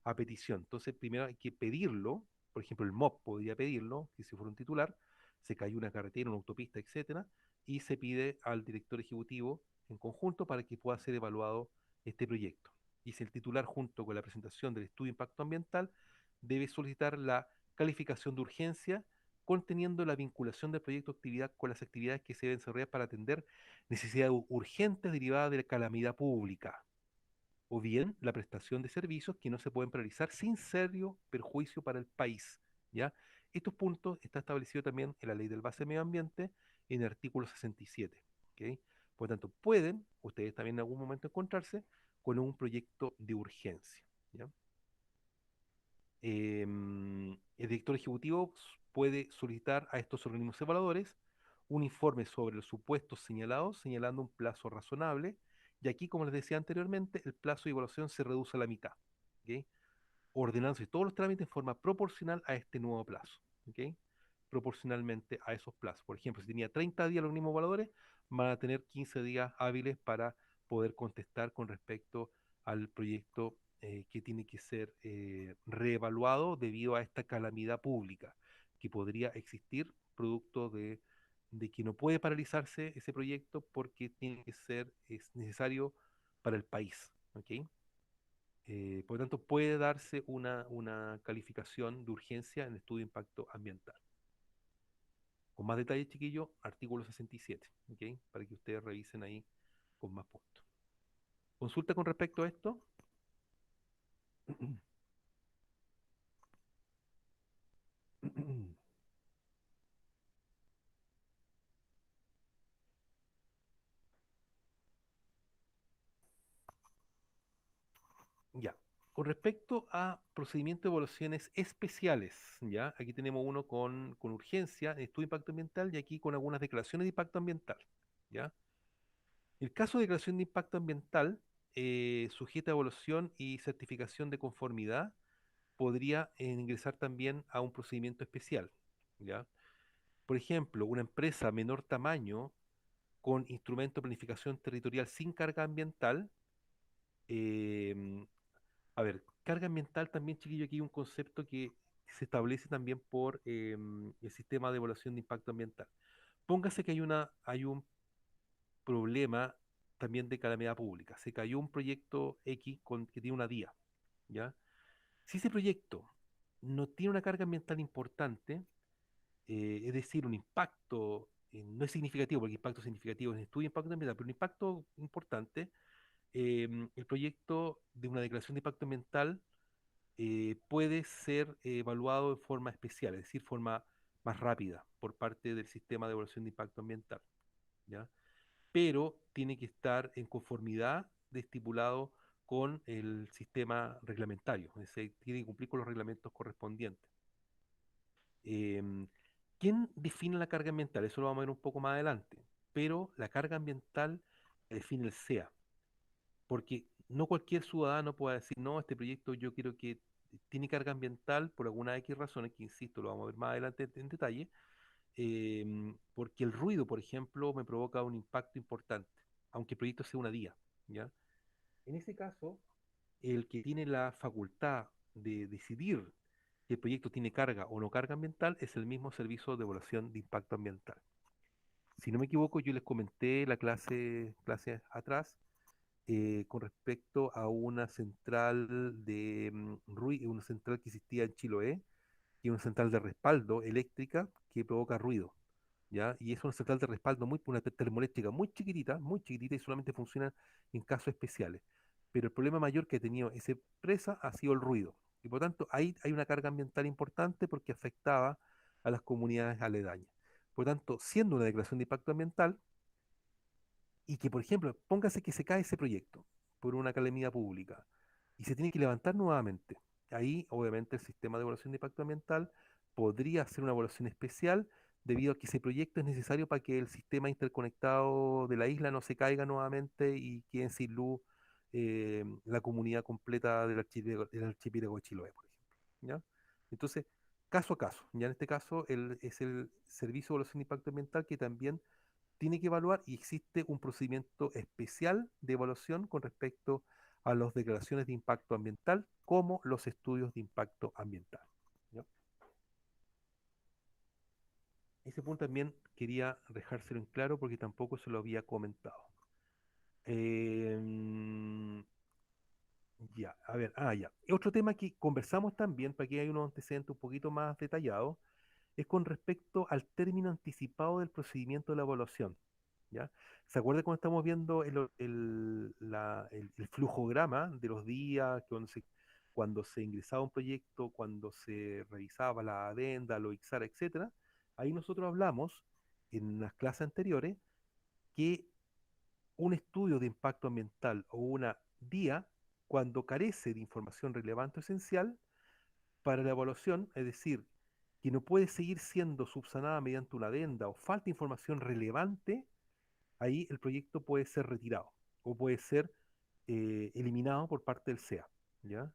A petición. Entonces, primero hay que pedirlo, por ejemplo, el MOP podría pedirlo, que si fuera un titular, se cayó una carretera, una autopista, etcétera, y se pide al director ejecutivo en conjunto para que pueda ser evaluado este proyecto. Y si el titular, junto con la presentación del estudio de impacto ambiental, debe solicitar la calificación de urgencia conteniendo la vinculación del proyecto de actividad con las actividades que se deben desarrollar para atender necesidades urgentes derivadas de la calamidad pública, o bien la prestación de servicios que no se pueden priorizar sin serio perjuicio para el país, ¿ya? Estos puntos están establecidos también en la Ley del Base Medio Ambiente en el artículo 67, ¿ok? Por lo tanto, pueden ustedes también en algún momento encontrarse con un proyecto de urgencia, ¿ya? El director ejecutivo puede solicitar a estos organismos evaluadores un informe sobre los supuestos señalados, señalando un plazo razonable, y aquí, como les decía anteriormente, el plazo de evaluación se reduce a la mitad, ¿ok? Ordenándose todos los trámites en forma proporcional a este nuevo plazo, ¿ok? Proporcionalmente a esos plazos. Por ejemplo, si tenía 30 días los organismos evaluadores, van a tener 15 días hábiles para poder contestar con respecto al proyecto que tiene que ser reevaluado debido a esta calamidad pública que podría existir producto de que no puede paralizarse ese proyecto porque tiene que ser, es necesario para el país, ¿ok? Por lo tanto, puede darse una calificación de urgencia en el estudio de impacto ambiental. Con más detalle, chiquillo, artículo 67, ¿ok? Para que ustedes revisen ahí con más puntos. Consulta con respecto a esto. Ya. Con respecto a procedimientos de evaluaciones especiales, ¿ya? Aquí tenemos uno con urgencia, estudio de impacto ambiental, y aquí con algunas declaraciones de impacto ambiental, ¿ya? El caso de declaración de impacto ambiental sujeta a evaluación y certificación de conformidad, podría ingresar también a un procedimiento especial, ¿ya? Por ejemplo, una empresa menor tamaño con instrumento de planificación territorial sin carga ambiental. A ver, carga ambiental también, chiquillo, aquí hay un concepto que se establece también por el sistema de evaluación de impacto ambiental. Póngase que hay un problema también de calamidad pública. Se cayó un proyecto X que tiene una DIA, ¿ya? Si ese proyecto no tiene una carga ambiental importante, es decir, un impacto, no es significativo, porque impacto significativo es estudio de impacto ambiental, pero un impacto importante, el proyecto de una declaración de impacto ambiental puede ser evaluado de forma especial, es decir, forma más rápida por parte del sistema de evaluación de impacto ambiental, ¿ya? Pero tiene que estar en conformidad de estipulado con el sistema reglamentario, es decir, tiene que cumplir con los reglamentos correspondientes. Em, ¿Quién define la carga ambiental? Eso lo vamos a ver un poco más adelante, pero la carga ambiental la define el SEA, porque no cualquier ciudadano puede decir, no, este proyecto yo quiero que tiene carga ambiental por alguna X razones, que insisto, lo vamos a ver más adelante en detalle, porque el ruido, por ejemplo, me provoca un impacto importante, aunque el proyecto sea una DIA, ¿ya? En ese caso, el que tiene la facultad de decidir si el proyecto tiene carga o no carga ambiental es el mismo servicio de evaluación de impacto ambiental. Si no me equivoco, yo les comenté la clase atrás con respecto a una central de ruido, una central que existía en Chiloé, que es una central de respaldo eléctrica que provoca ruido, ¿ya? Y es una central de respaldo una termoeléctrica muy chiquitita y solamente funciona en casos especiales. Pero el problema mayor que ha tenido esa empresa ha sido el ruido. Y por tanto, ahí hay una carga ambiental importante porque afectaba a las comunidades aledañas. Por tanto, siendo una declaración de impacto ambiental, y que, por ejemplo, póngase que se cae ese proyecto por una calamidad pública y se tiene que levantar nuevamente. Ahí, obviamente, el sistema de evaluación de impacto ambiental podría hacer una evaluación especial debido a que ese proyecto es necesario para que el sistema interconectado de la isla no se caiga nuevamente y queden sin luz la comunidad completa del archipiélago de Chiloé, por ejemplo. ¿Ya? Entonces, caso a caso. Ya en este caso es el Servicio de Evaluación de Impacto Ambiental que también tiene que evaluar y existe un procedimiento especial de evaluación con respecto a las declaraciones de impacto ambiental como los estudios de impacto ambiental. ¿Ya? Ese punto también quería dejárselo en claro porque tampoco se lo había comentado. Em, ya, a ver, ya. Otro tema que conversamos también, para que haya unos antecedentes un poquito más detallados, es con respecto al término anticipado del procedimiento de la evaluación. ¿Ya? ¿Se acuerda cuando estamos viendo el flujograma de los días, que cuando se ingresaba un proyecto, cuando se revisaba la adenda, lo IXAR, etcétera? Ahí nosotros hablamos en las clases anteriores que un estudio de impacto ambiental o una DIA, cuando carece de información relevante o esencial para la evaluación, es decir, que no puede seguir siendo subsanada mediante una adenda o falta de información relevante, ahí el proyecto puede ser retirado o puede ser eliminado por parte del SEA, ¿ya?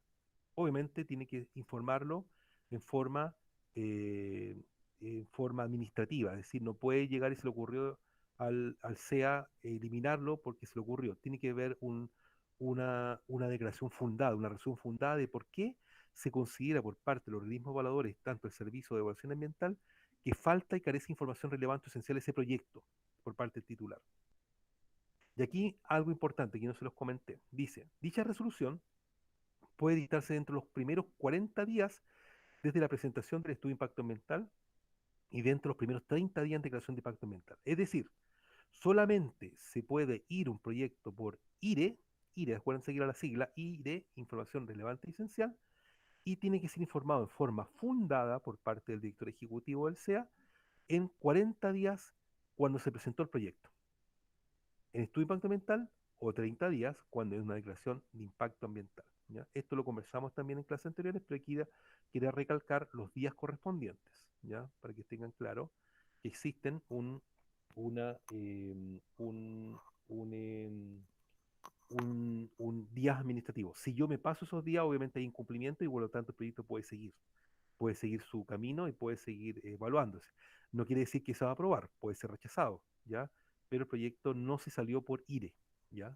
Obviamente tiene que informarlo en forma, eh, en forma administrativa, es decir, no puede llegar y se le ocurrió al SEA eliminarlo porque se le ocurrió. Tiene que haber una declaración fundada, una razón fundada de por qué se considera por parte de los organismos evaluadores, tanto el Servicio de Evaluación Ambiental, que falta y carece de información relevante o esencial de ese proyecto por parte del titular. Y aquí algo importante que no se los comenté. Dice, dicha resolución puede dictarse dentro de los primeros 40 días desde la presentación del estudio de impacto ambiental y dentro de los primeros 30 días de declaración de impacto ambiental. Es decir, solamente se puede ir un proyecto por IRE, recuerden seguir a la sigla, IRE, información relevante y esencial, y tiene que ser informado en forma fundada por parte del director ejecutivo del SEA en 40 días cuando se presentó el proyecto. En estudio de impacto ambiental o 30 días cuando es una declaración de impacto ambiental. ¿Ya? Esto lo conversamos también en clases anteriores, pero aquí quería recalcar los días correspondientes, ¿ya? Para que tengan claro que existen una, un, un días administrativo. Si yo me paso esos días, obviamente hay incumplimiento y por lo tanto el proyecto puede seguir su camino y puede seguir evaluándose. No quiere decir que se va a aprobar, puede ser rechazado, ¿ya? Pero el proyecto no se salió por IRE, ¿ya?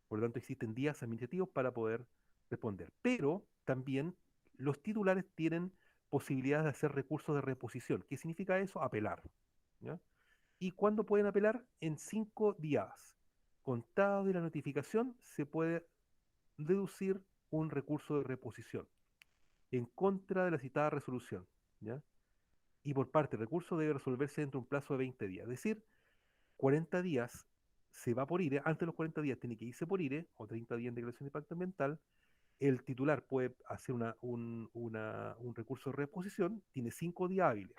Por lo tanto, existen días administrativos para poder responder. Pero también los titulares tienen posibilidades de hacer recursos de reposición. ¿Qué significa eso? Apelar, ¿ya? ¿Y cuándo pueden apelar? En 5 días. Contado de la notificación, se puede deducir un recurso de reposición en contra de la citada resolución, ¿ya? Y por parte del recurso debe resolverse dentro de un plazo de 20 días. Es decir, 40 días se va por IRE, antes de los 40 días tiene que irse por IRE, o 30 días en declaración de impacto ambiental. El titular puede hacer un recurso de reposición, tiene 5 días hábiles.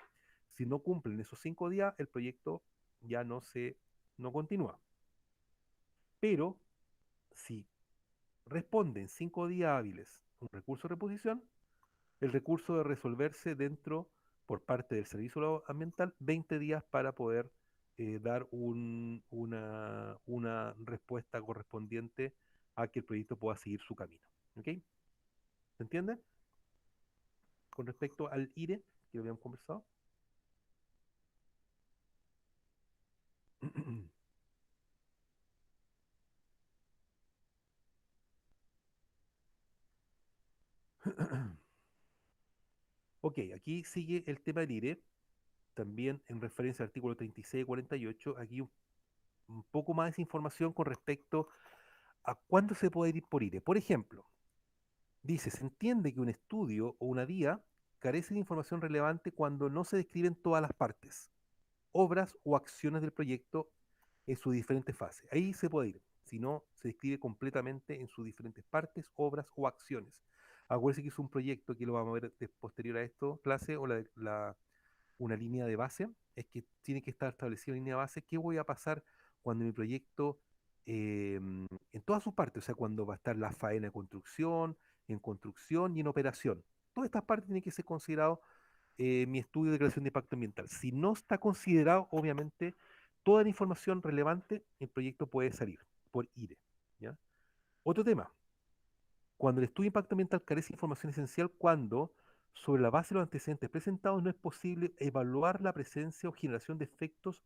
Si no cumplen esos 5 días, el proyecto ya no continúa. Pero si responden 5 días hábiles un recurso de reposición, el recurso de resolverse dentro, por parte del servicio ambiental, 20 días para poder dar una respuesta correspondiente a que el proyecto pueda seguir su camino. ¿Ok? ¿Se entiende? Con respecto al IRE, que habíamos conversado. Ok, aquí sigue el tema del IRE, también en referencia al artículo 36 y 48. Aquí un poco más de información con respecto a cuándo se puede ir por IRE. Por ejemplo, dice, se entiende que un estudio o una vía carece de información relevante cuando no se describen todas las partes, obras o acciones del proyecto en sus diferentes fases. Ahí se puede ir, si no, se describe completamente en sus diferentes partes, obras o acciones. Acuérdense que es un proyecto que lo vamos a ver posterior a esto, clase, o una línea de base, es que tiene que estar establecida la línea de base. ¿Qué voy a pasar cuando mi proyecto, en todas sus partes, o sea, cuando va a estar la faena de construcción, en construcción y en operación? Todas estas partes tienen que ser considerado mi estudio de declaración de impacto ambiental. Si no está considerado, obviamente, toda la información relevante, el proyecto puede salir por IRE, ¿ya? Otro tema, cuando el estudio de impacto ambiental carece de información esencial, cuando sobre la base de los antecedentes presentados no es posible evaluar la presencia o generación de efectos,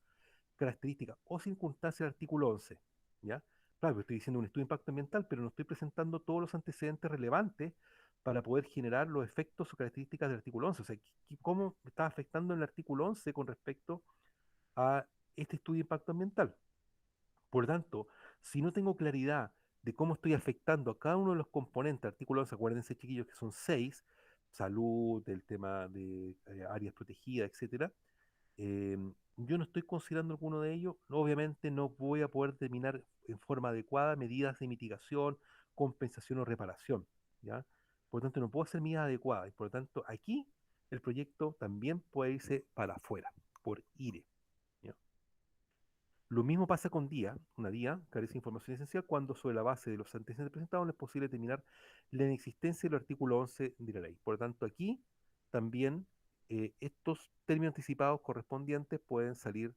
características o circunstancias del artículo 11, ¿ya? Claro, estoy diciendo un estudio de impacto ambiental, pero no estoy presentando todos los antecedentes relevantes para poder generar los efectos o características del artículo 11. O sea, ¿cómo está afectando el artículo 11 con respecto a este estudio de impacto ambiental? Por lo tanto, si no tengo claridad de cómo estoy afectando a cada uno de los componentes, artículo 11, acuérdense chiquillos que son 6: salud, el tema de áreas protegidas, etcétera. eh, yo no estoy considerando alguno de ellos, obviamente no voy a poder determinar en forma adecuada medidas de mitigación, compensación o reparación, ¿ya? Por lo tanto, no puedo hacer medidas adecuadas y por lo tanto aquí el proyecto también puede irse para afuera, por IRE, ¿ya? Lo mismo pasa con DIA. Una DIA carece de información esencial cuando sobre la base de los antecedentes presentados no es posible determinar la inexistencia del artículo 11 de la ley. Por lo tanto, aquí también estos términos anticipados correspondientes pueden salir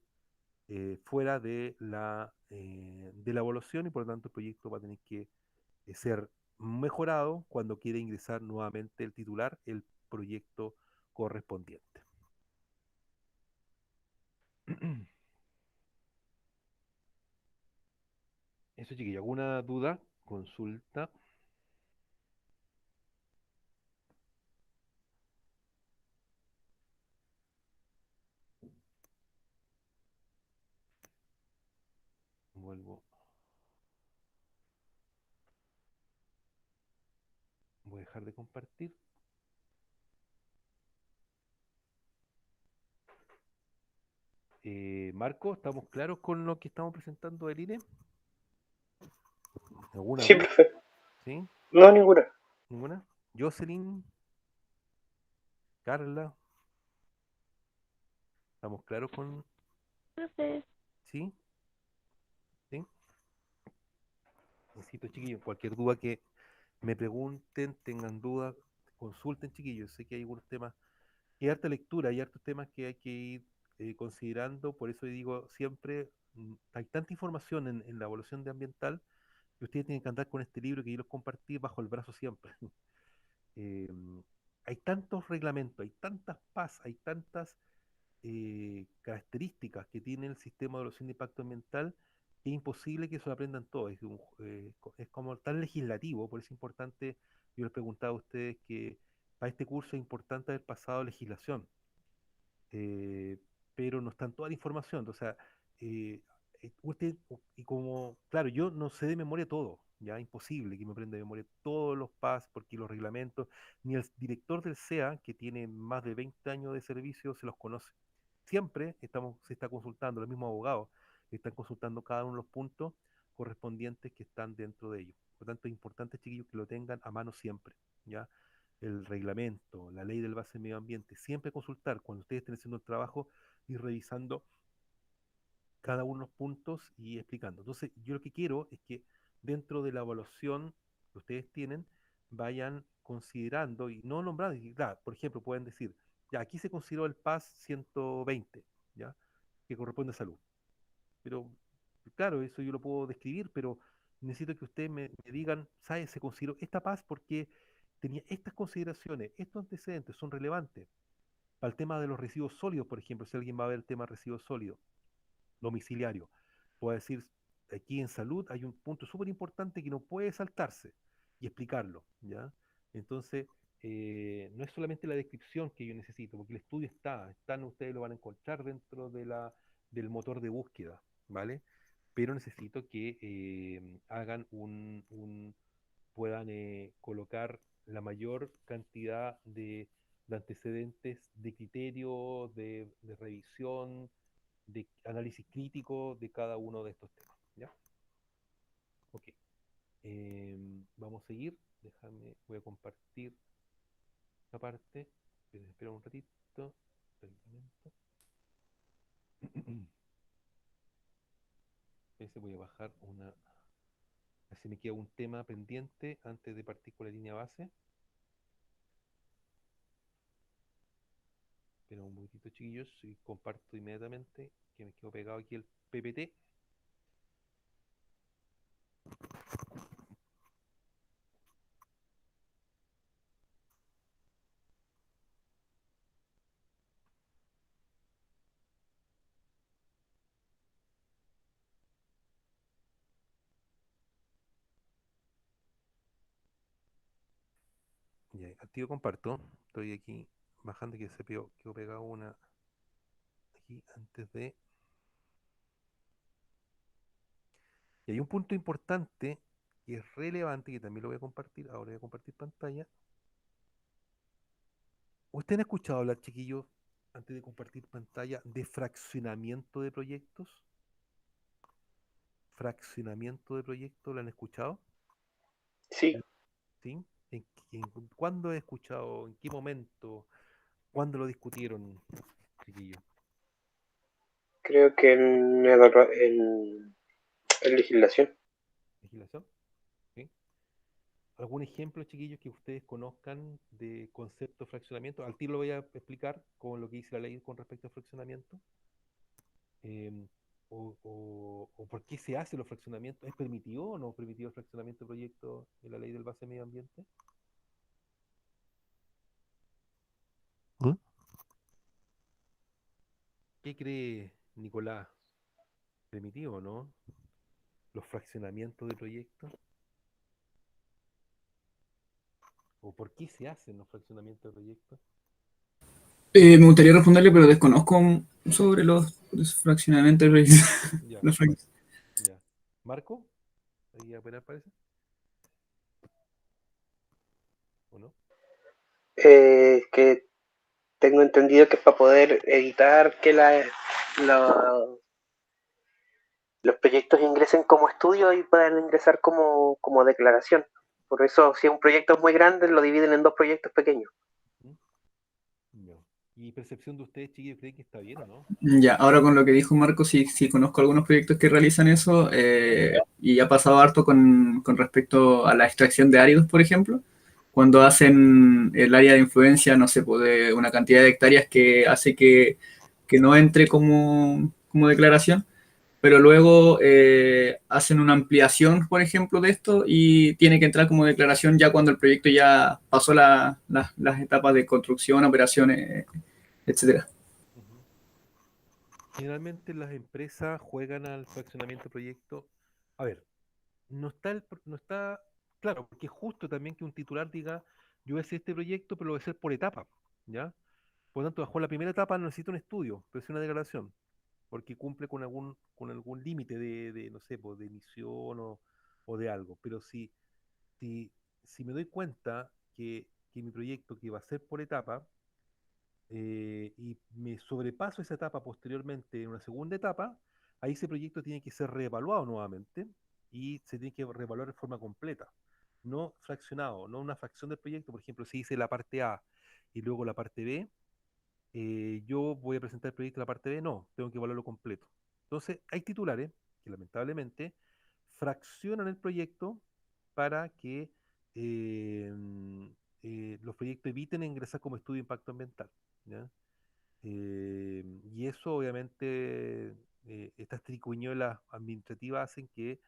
fuera de la evaluación y por lo tanto el proyecto va a tener que ser mejorado cuando quiere ingresar nuevamente el titular el proyecto correspondiente. Eso, chiquillo, ¿alguna duda? Consulta. Vuelvo. Voy a dejar de compartir. Marco, ¿estamos claros con lo que estamos presentando del INE? ¿Alguna Sí, duda? profe. ¿Sí? No, ninguna. ¿Ninguna? Jocelyn, Carla, ¿estamos claros con...? Profe, ¿Sí? ¿Sí? Necesito, chiquillos, cualquier duda que me pregunten, tengan dudas, consulten, chiquillos. Sé que hay algunos temas, hay harta lectura, hay hartos temas que hay que ir considerando, por eso digo siempre, hay tanta información en la evaluación de ambiental Y ustedes tienen que andar con este libro que yo les compartí bajo el brazo siempre. Eh, Hay tantos reglamentos, hay tantas PAS, hay tantas características que tiene el sistema de evaluación de impacto ambiental que es imposible que eso lo aprendan todos. Es como tan legislativo, por eso es importante, yo les preguntaba a ustedes que para este curso es importante haber pasado legislación, eh, pero no está en toda la información. O sea, eh, y como, claro, yo no sé de memoria todo, ya imposible que me aprenda de memoria todos los PAS, porque los reglamentos, ni el director del CEA, que tiene más de 20 años de servicio, se los conoce. Siempre se está consultando, los mismos abogados están consultando cada uno de los puntos correspondientes que están dentro de ellos. Por lo tanto, es importante, chiquillos, que lo tengan a mano siempre, ¿ya? El reglamento, la ley del base del medio ambiente, siempre consultar cuando ustedes estén haciendo el trabajo y revisando cada uno de los puntos y explicando. Entonces, yo lo que quiero es que dentro de la evaluación que ustedes tienen, vayan considerando y no nombrando, y claro, por ejemplo, pueden decir, ya aquí se consideró el PAS 120, ¿ya? Que corresponde a salud. Pero, claro, eso yo lo puedo describir, pero necesito que ustedes me digan, ¿sabes? Se consideró esta PAS porque tenía estas consideraciones, estos antecedentes son relevantes. Para el tema de los residuos sólidos, por ejemplo, si alguien va a ver el tema de residuos sólidos, domiciliario, puedo decir, aquí en salud hay un punto súper importante que no puede saltarse y explicarlo, ¿ya? Entonces, no es solamente la descripción que yo necesito, porque el estudio ustedes lo van a encontrar dentro del motor de búsqueda, ¿vale? Pero necesito que hagan puedan colocar la mayor cantidad de antecedentes, de criterio, de revisión, de análisis crítico de cada uno de estos temas. ¿Ya? Ok. Vamos a seguir. Voy a compartir esta parte. Espera un ratito. Voy a bajar una. Así me queda un tema pendiente antes de partir con la línea base. Espera un poquitito, chiquillos, y comparto inmediatamente que me quedo pegado aquí el PPT. Ya, activo comparto. Estoy aquí bajando que quedó pegado una aquí antes de. Y hay un punto importante que es relevante, que también lo voy a compartir. Ahora voy a compartir pantalla. ¿Ustedes han escuchado hablar, chiquillos, antes de compartir pantalla, de fraccionamiento de proyectos? ¿Fraccionamiento de proyectos? ¿Lo han escuchado? Sí, ¿Sí? ¿Cuándo he escuchado? ¿En qué momento? ¿Cuándo lo discutieron, chiquillos? creo que en legislación. ¿Legislación? ¿Sí? ¿Algún ejemplo, chiquillos, que ustedes conozcan de concepto de fraccionamiento? Al tiro lo voy a explicar con lo que dice la ley con respecto al fraccionamiento. Em, o por qué se hacen los fraccionamientos. ¿Es permitido o no permitido el fraccionamiento de proyectos en la ley del base de medio ambiente? ¿Mm? ¿Qué cree Nicolás? ¿Permitido o no? ¿Los fraccionamientos de proyectos? ¿O por qué se hacen los fraccionamientos de proyectos? Me gustaría responderle, pero desconozco sobre los fraccionamientos. Ya, Los ya. ¿Marco? ¿Ahí apenas parece? ¿O no? Que tengo entendido que es para poder evitar que los proyectos ingresen como estudio y puedan ingresar como declaración. Por eso, si un proyecto es muy grande, lo dividen en dos proyectos pequeños. ¿Mm? Ya. ¿Y percepción de ustedes, chiquillos, creen que está bien o no? Ya, ahora con lo que dijo Marco, sí, sí conozco algunos proyectos que realizan eso, y ha pasado harto con respecto a la extracción de áridos, por ejemplo, cuando hacen el área de influencia, no sé, pues, de una cantidad de hectáreas que hace que no entre como declaración, pero luego hacen una ampliación, por ejemplo, de esto y tiene que entrar como declaración ya cuando el proyecto ya pasó las etapas de construcción, operaciones, etcétera. Ujú. Generalmente las empresas juegan al fraccionamiento de proyecto. A ver, no está claro, porque es justo también que un titular diga, yo voy a hacer este proyecto, pero lo voy a hacer por etapa, ¿ya? Por lo tanto, bajo la primera etapa no necesito un estudio, pero es una declaración, porque cumple con algún límite no sé, pues, de emisión o de algo. Pero si, si me doy cuenta que mi proyecto que va a ser por etapa, y me sobrepaso esa etapa posteriormente en una segunda etapa, ahí ese proyecto tiene que ser reevaluado nuevamente y se tiene que reevaluar de forma completa, no fraccionado, no una fracción del proyecto. Por ejemplo, si hice la parte A y luego la parte B, yo voy a presentar el proyecto de la parte B, no, tengo que evaluarlo completo. Entonces, hay titulares que lamentablemente fraccionan el proyecto para que eh, los proyectos eviten ingresar como estudio de impacto ambiental, ¿ya? Y eso obviamente, estas tricuñuelas administrativas hacen que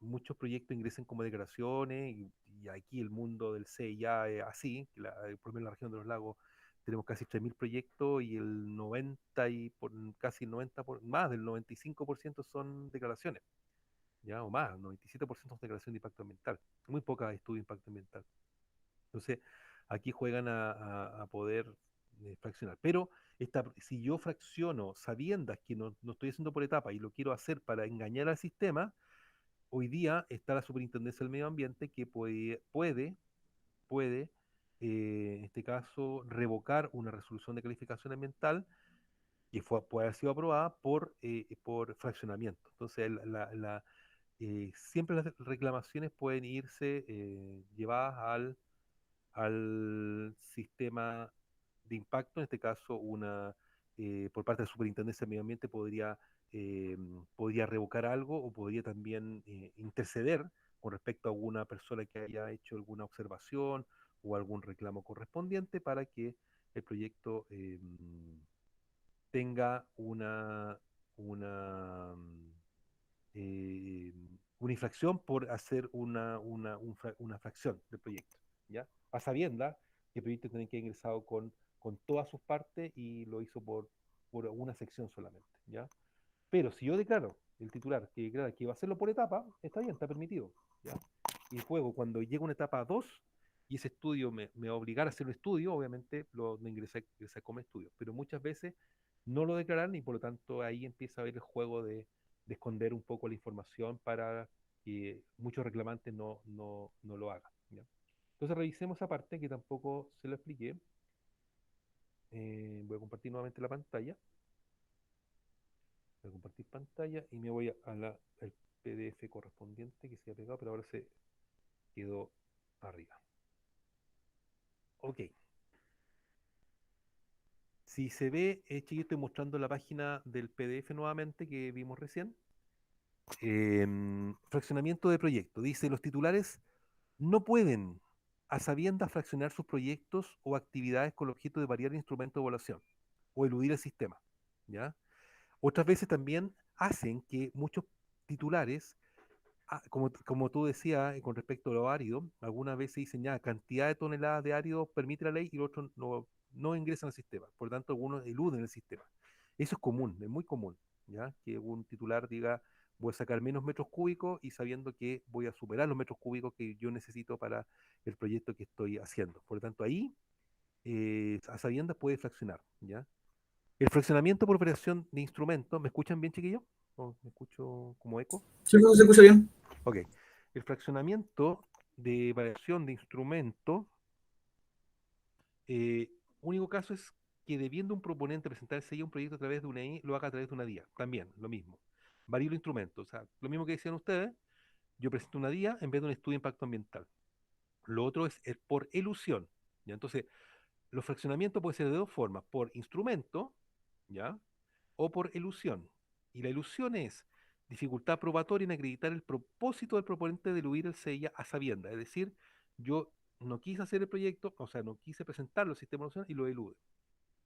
muchos proyectos ingresen como declaraciones y aquí el mundo del C ya es así, que por lo menos en la región de los lagos tenemos casi 3.000 proyectos y el 90 y casi el 90 más del 95% son declaraciones, ya o más, el 97% son declaraciones de impacto ambiental, muy pocas estudios de impacto ambiental. Entonces, aquí juegan a poder fraccionar. Pero si yo fracciono sabiendas que no estoy haciendo por etapa y lo quiero hacer para engañar al sistema, hoy día está la Superintendencia del Medio Ambiente que puede, en este caso, revocar una resolución de calificación ambiental que puede haber sido aprobada por fraccionamiento. Entonces, siempre las reclamaciones pueden irse llevadas al sistema de impacto, en este caso por parte de la Superintendencia de Medio Ambiente eh, podría revocar algo o podría también interceder con respecto a alguna persona que haya hecho alguna observación o algún reclamo correspondiente para que el proyecto tenga una, mm, eh, una infracción por hacer una fracción del proyecto, ¿ya? A sabiendas que el proyecto tiene que ir ingresado con todas sus partes y lo hizo por una sección solamente, ¿ya? Pero si yo declaro, el titular que declara que va a hacerlo por etapa, está bien, está permitido, ¿ya? Y luego, cuando llega una etapa 2 y ese estudio me va a obligar a hacer un estudio, obviamente lo ingresa como estudio. Pero muchas veces no lo declaran y por lo tanto ahí empieza a haber el juego de esconder un poco la información para que muchos reclamantes no lo hagan, ¿ya? Entonces revisemos esa parte que tampoco se lo expliqué. Voy a compartir nuevamente la pantalla. Voy a compartir pantalla y me voy al PDF correspondiente que se ha pegado, pero ahora se quedó arriba. Ok. Si se ve, yo estoy mostrando la página del PDF nuevamente que vimos recién. Fraccionamiento de proyecto. Dice, los titulares no pueden a sabiendas fraccionar sus proyectos o actividades con el objeto de variar el instrumento de evaluación o eludir el sistema, ¿ya? Otras veces también hacen que muchos titulares, como tú decías, con respecto a lo árido, algunas veces dicen ya cantidad de toneladas de árido permite la ley y los otros no ingresan al sistema. Por lo tanto, algunos eluden el sistema. Eso es común, es muy común, ¿ya? Que un titular diga voy a sacar menos metros cúbicos y sabiendo que voy a superar los metros cúbicos que yo necesito para el proyecto que estoy haciendo. Por lo tanto, ahí a sabiendas puede fraccionar, ¿ya? El fraccionamiento por operación de instrumentos, ¿me escuchan bien, chiquillos? ¿O me escucho como eco? Sí, se escucha bien. Ok. El fraccionamiento de variación de instrumento, eh, único caso es que debiendo un proponente presentarse ya un proyecto a través de una I, lo haga a través de una DIA. También, lo mismo. Varío el instrumento. O sea, lo mismo que decían ustedes, yo presento una DIA en vez de un estudio de impacto ambiental. Lo otro es por elusión, ¿ya? Entonces, los fraccionamientos pueden ser de dos formas, por instrumento, ¿ya? O por elusión. Y la elusión es dificultad probatoria en acreditar el propósito del proponente de eludir el SEIA a sabienda. Es decir, yo no quise hacer el proyecto, o sea, no quise presentarlo al sistema nacional y lo elude.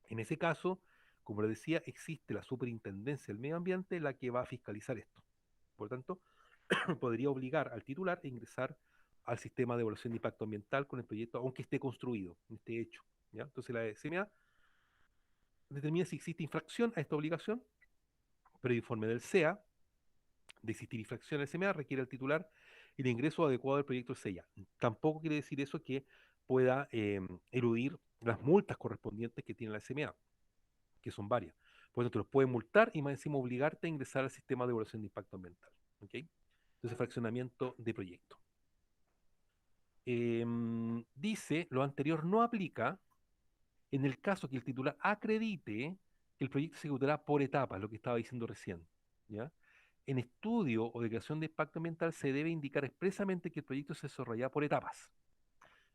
En ese caso, Como les decía, existe la Superintendencia del Medio Ambiente la que va a fiscalizar esto. Por lo tanto, podría obligar al titular a ingresar al sistema de evaluación de impacto ambiental con el proyecto, aunque esté construido, esté hecho. ¿Ya? Entonces la CMA determina si existe infracción a esta obligación, pero el informe del CEA de existir infracción al CMA requiere al titular el ingreso adecuado del proyecto CEA. Tampoco quiere decir eso que pueda eludir las multas correspondientes que tiene la SMA, que son varias. Por lo tanto, los puede multar y más encima obligarte a ingresar al sistema de evaluación de impacto ambiental. ¿Ok? Entonces, fraccionamiento de proyecto. Dice, lo anterior no aplica en el caso que el titular acredite que el proyecto se ejecutará por etapas, lo que estaba diciendo recién. ¿Ya? En estudio o declaración de impacto ambiental se debe indicar expresamente que el proyecto se desarrollará por etapas,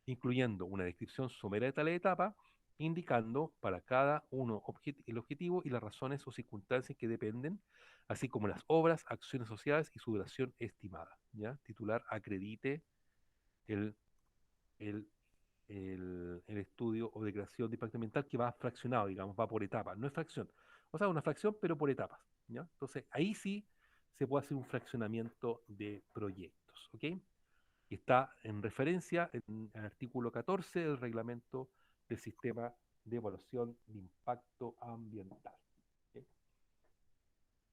incluyendo una descripción somera de tal etapa, indicando para cada uno el objetivo y las razones o circunstancias que dependen, así como las obras, acciones sociales y su duración estimada. ¿Ya? Titular acredite el, el, el estudio o declaración de impacto ambiental que va fraccionado, digamos, va por etapas, no es fracción. O sea, una fracción, pero por etapas. ¿Ya? Entonces, ahí sí se puede hacer un fraccionamiento de proyectos. ¿Ok? Y está en referencia en el artículo 14 del reglamento del sistema de evaluación de impacto ambiental. ¿Ok?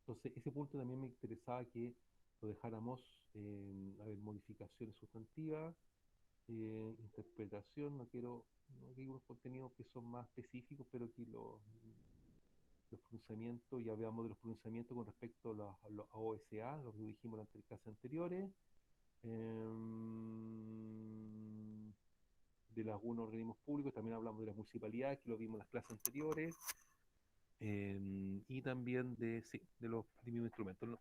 Entonces, ese punto también me interesaba que lo dejáramos en, a ver, modificaciones sustantivas, interpretación, no quiero unos contenidos que son más específicos, pero que los pronunciamientos, ya hablamos de los pronunciamientos con respecto a los OSA, lo que dijimos en las clases anteriores, de algunos organismos públicos, también hablamos de las municipalidades, que lo vimos en las clases anteriores, y también de, sí, de los mismos instrumentos, ¿no?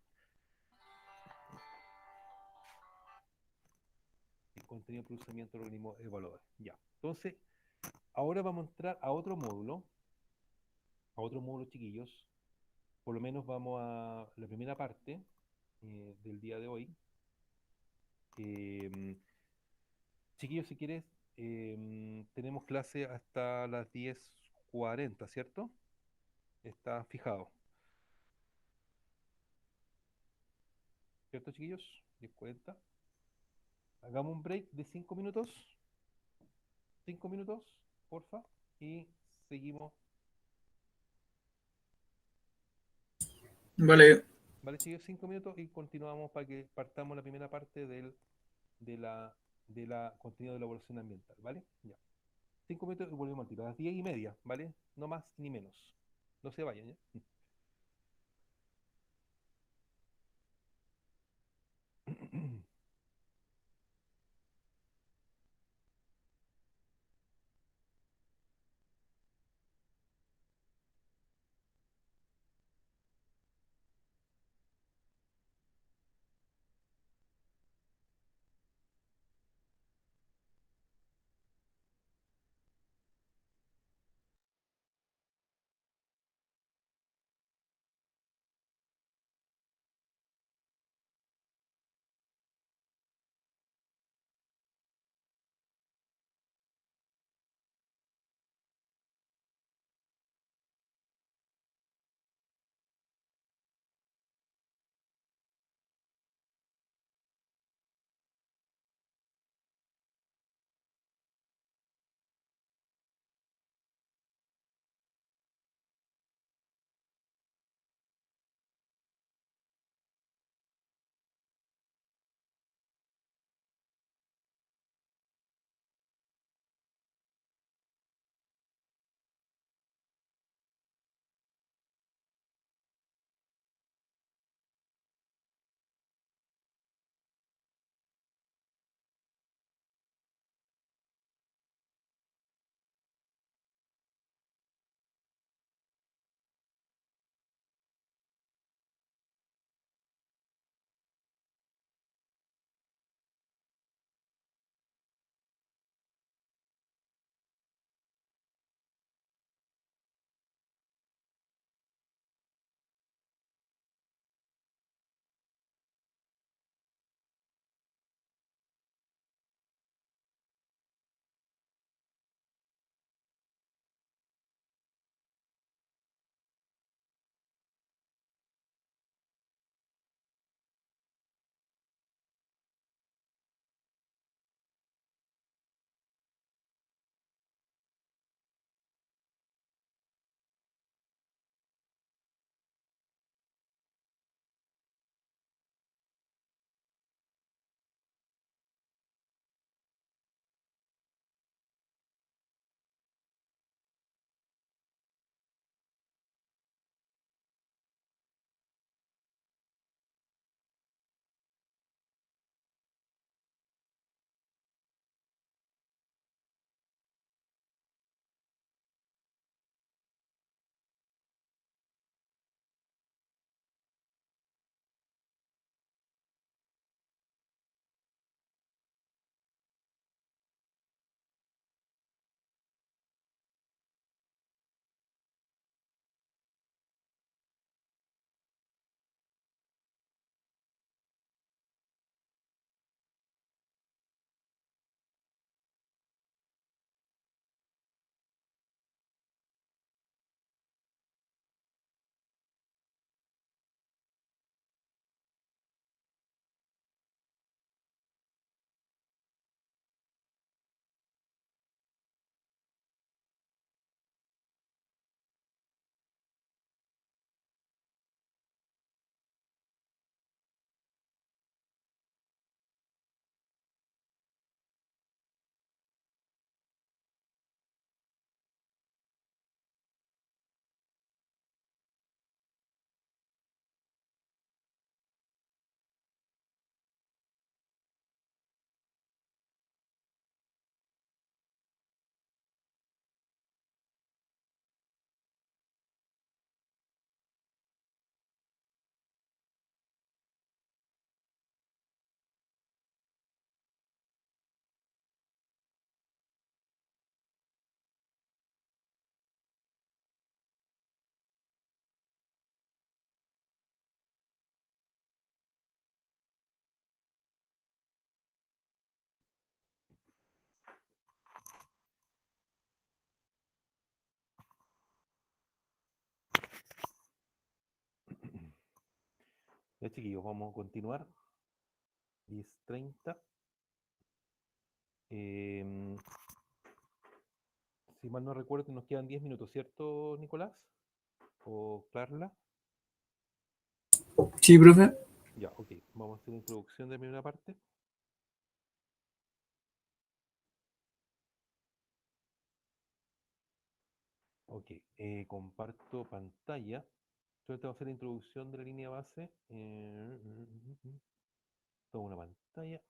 El contenido de procesamiento de los organismos evaluadores. Ya. Entonces, ahora vamos a entrar a otro módulo, chiquillos. Por lo menos vamos a la primera parte del día de hoy. Eh, Chiquillos, si quieres, tenemos clase hasta las 10:40, ¿cierto? Está fijado. ¿Cierto, chiquillos? 10:40. Hagamos un break de 5 minutos. 5 minutos, porfa. Y seguimos. Vale, Vale, chiquillos, 5 minutos y continuamos para que partamos la primera parte de la contenido de la evaluación ambiental, ¿vale? Ya. 5 minutos y volvemos al tiro. A las 10:30, ¿vale? No más ni menos. No se vayan, ¿ya? Ya, chiquillos, vamos a continuar. 10:30. Em, si mal no recuerdo, nos quedan 10 minutos, ¿cierto, Nicolás? ¿O Carla? Sí, profe. Ya, ok. Vamos a hacer la introducción de la primera parte. Ok, comparto pantalla. Solamente vamos a hacer la introducción de la línea base. Tomo una pantalla.